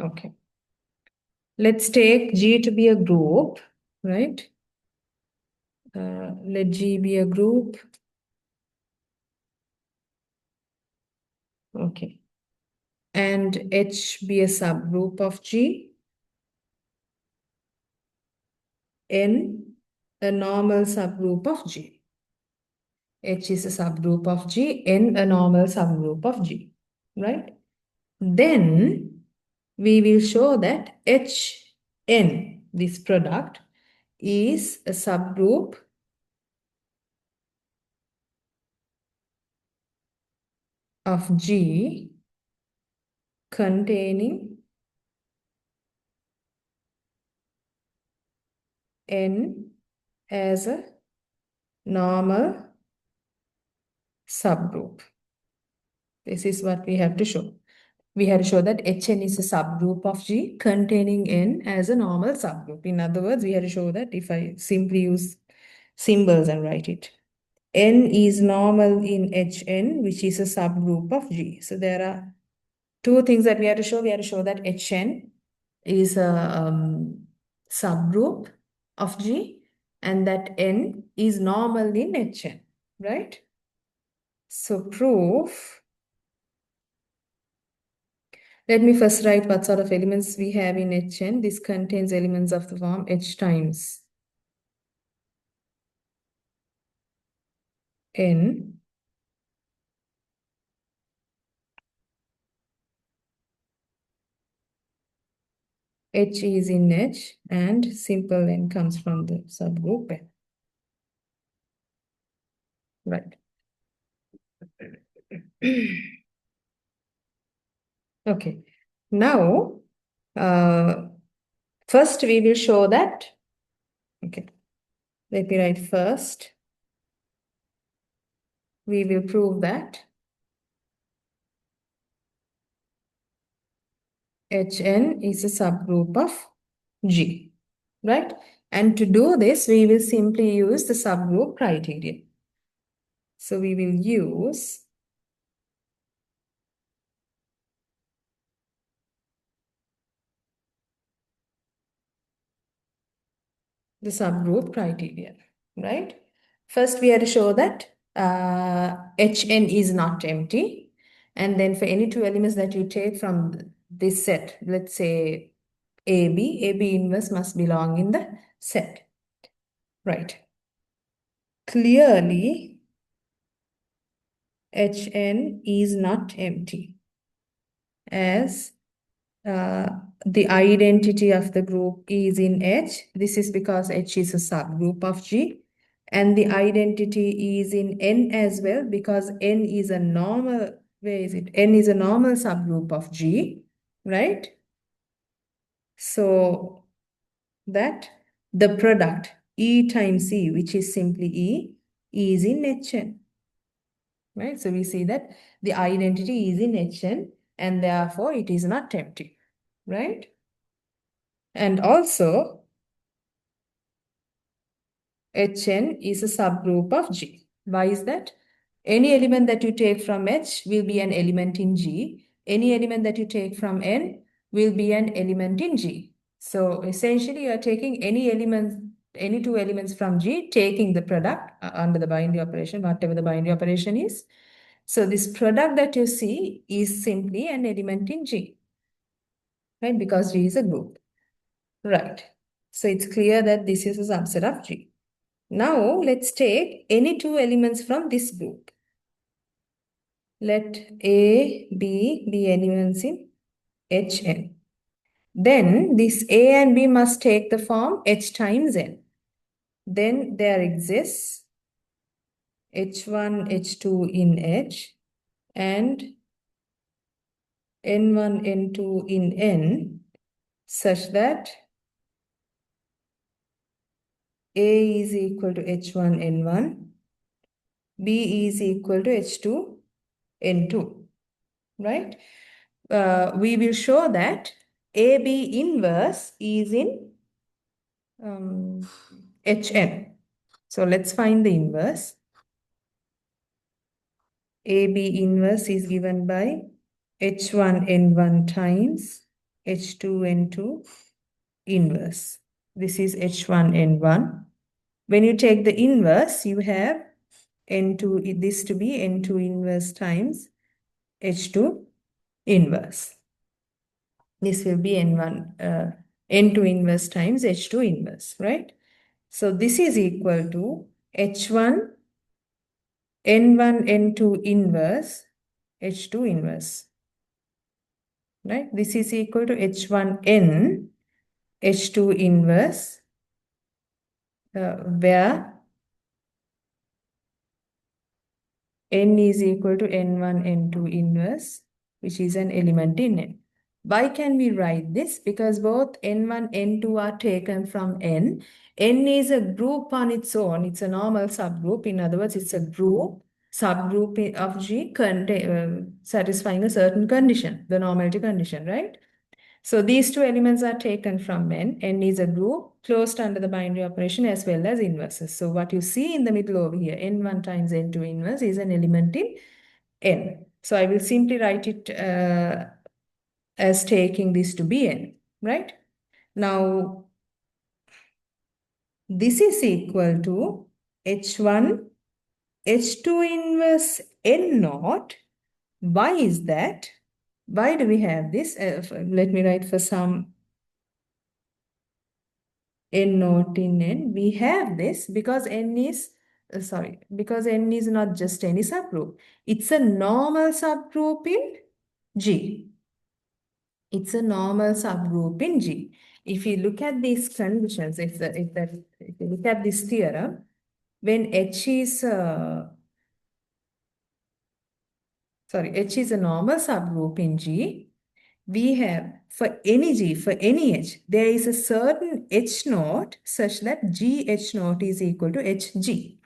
Okay. Let's take G to be a group, right? let G be a group. Okay. And H be a subgroup of G. N a normal subgroup of G. H is a subgroup of G, N a normal subgroup of G, right? Then we will show that Hn, this product, is a subgroup of G containing N as a normal subgroup. This is what we have to show. We have to show that Hn is a subgroup of G containing N as a normal subgroup. In other words, we have to show that if I simply use symbols and write it. N is normal in Hn, which is a subgroup of G. So there are two things that we have to show. We have to show that Hn is a subgroup of G and that N is normal in Hn, right? So proof. Let me first write what sort of elements we have in Hn. This contains elements of the form H times N. H is in H and simple N comes from the subgroup N. Right. Okay. Now, first we will show that. Okay. Let me write first. We will prove that Hn is a subgroup of G, right? And to do this, we will simply use the subgroup criterion. So we will use the subgroup criterion, right? First, we have to show that Hn is not empty. And then for any two elements that you take from this set, let's say AB inverse must belong in the set, right? Clearly, Hn is not empty as the identity of the group is in H. This is because H is a subgroup of G. And the identity is in N as well because N is a normal, where is it? N is a normal subgroup of G, right? So that the product E times E, which is simply E, is in Hn, right? So we see that the identity is in Hn and therefore it is not empty, right? And also, Hn is a subgroup of G. Why is that? Any element that you take from H will be an element in G. Any element that you take from N will be an element in G. So essentially, you are taking any element, any two elements from G, taking the product under the binary operation, whatever the binary operation is. So this product that you see is simply an element in G, right? Because G is a group, right? So it's clear that this is a subset of G. Now let's take any two elements from this group. Let A, B be elements in Hn. Then this A and B must take the form H times N. Then there exists H1, H2 in H and N1, N2 in N such that A is equal to H1, N1, B is equal to H2, N2, right? We will show that AB inverse is in Hn. So let's find the inverse. AB inverse is given by H1N1 times H2N2 inverse. This is H1N1. When you take the inverse, you have N2, this to be N2 inverse times H2 inverse. This will be N2 inverse times H2 inverse, right? So this is equal to H1, N1, N2 inverse, H2 inverse, right? This is equal to H1N, H2 inverse, where N is equal to N1, N2 inverse, which is an element in N. Why can we write this? Because both N1, N2 are taken from N. N is a group on its own. It's a normal subgroup. In other words, it's a subgroup of G satisfying a certain condition, the normality condition, right? So these two elements are taken from N. N is a group closed under the binary operation as well as inverses. So what you see in the middle over here, N1 times N2 inverse is an element in N. So I will simply write it as taking this to be N, right? Now, this is equal to H1, H2 inverse N naught. Why is that? Why do we have this? Let me write for some N naught in N. We have this because because N is not just any subgroup. It's a normal subgroup in G. It's a normal subgroup in G. If you look at these conditions, if you look at this theorem, when H is a normal subgroup in G, we have for any G, for any H, there is a certain H naught such that G H naught is equal to HG,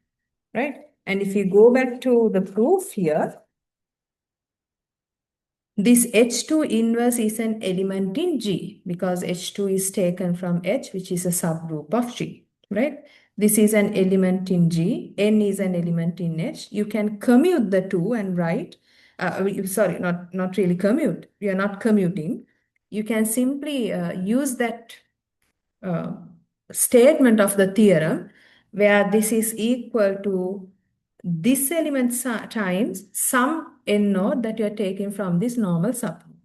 right? And if you go back to the proof here, this H2 inverse is an element in G because H2 is taken from H, which is a subgroup of G, right? This is an element in G. N is an element in H. You can commute the two and write, sorry, not really commute. We are not commuting. You can simply use that uh, statement of the theorem where this is equal to this element times some N naught that you are taking from this normal subgroup.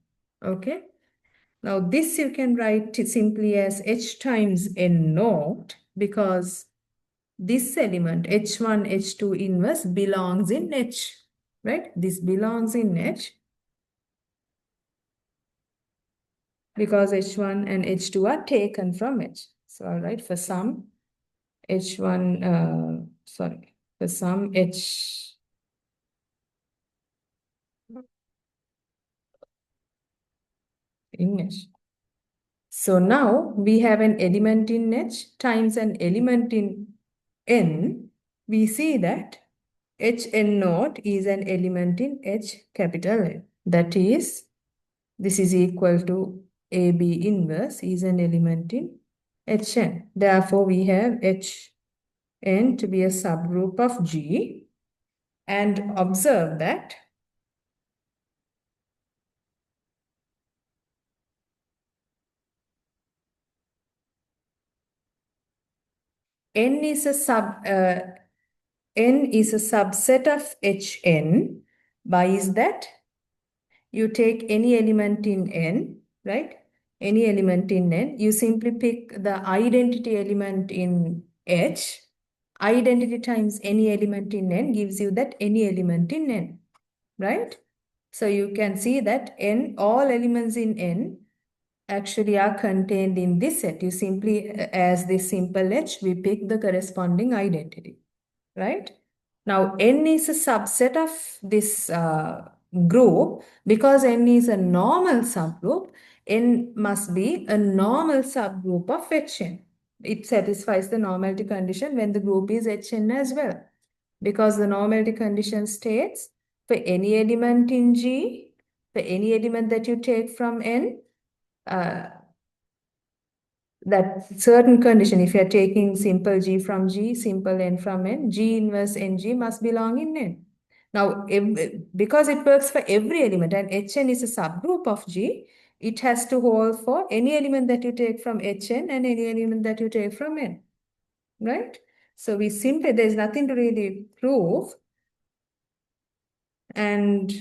Okay. Now this you can write it simply as H times N naught because this element H1, H2 inverse belongs in H, right? This belongs in H because H1 and H2 are taken from H. So I'll write for some H1, for some H in H. So now we have an element in H times an element in N. We see that Hn naught is an element in H capital N. That is, this is equal to AB inverse is an element in Hn. Therefore, we have Hn to be a subgroup of G. And observe that N is a subset of Hn. Why is that? You take any element in N, right? Any element in N, you simply pick the identity element in H. Identity times any element in N gives you that any element in N, right? So you can see that N, all elements in N actually are contained in this set. You simply, as this simple H, we pick the corresponding identity, right? Now, N is a subset of this group. Because N is a normal subgroup, N must be a normal subgroup of Hn. It satisfies the normality condition when the group is Hn as well. Because the normality condition states for any element in G, for any element that you take from N, that certain condition, if you are taking simple G from G, simple N from N, G inverse NG must belong in N. Now, because it works for every element and Hn is a subgroup of G, it has to hold for any element that you take from Hn and any element that you take from N, right? So we simply, there's nothing to really prove. And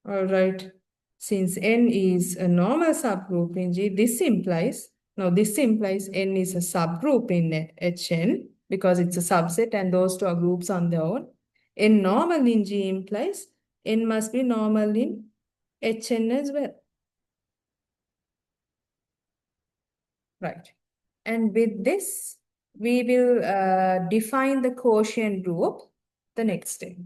all right, since N is a normal subgroup in G, this implies N is a subgroup in Hn because it's a subset and those two are groups on their own. N normal in G implies N must be normal in Hn as well. Right. And with this, we will define the quotient group the next day.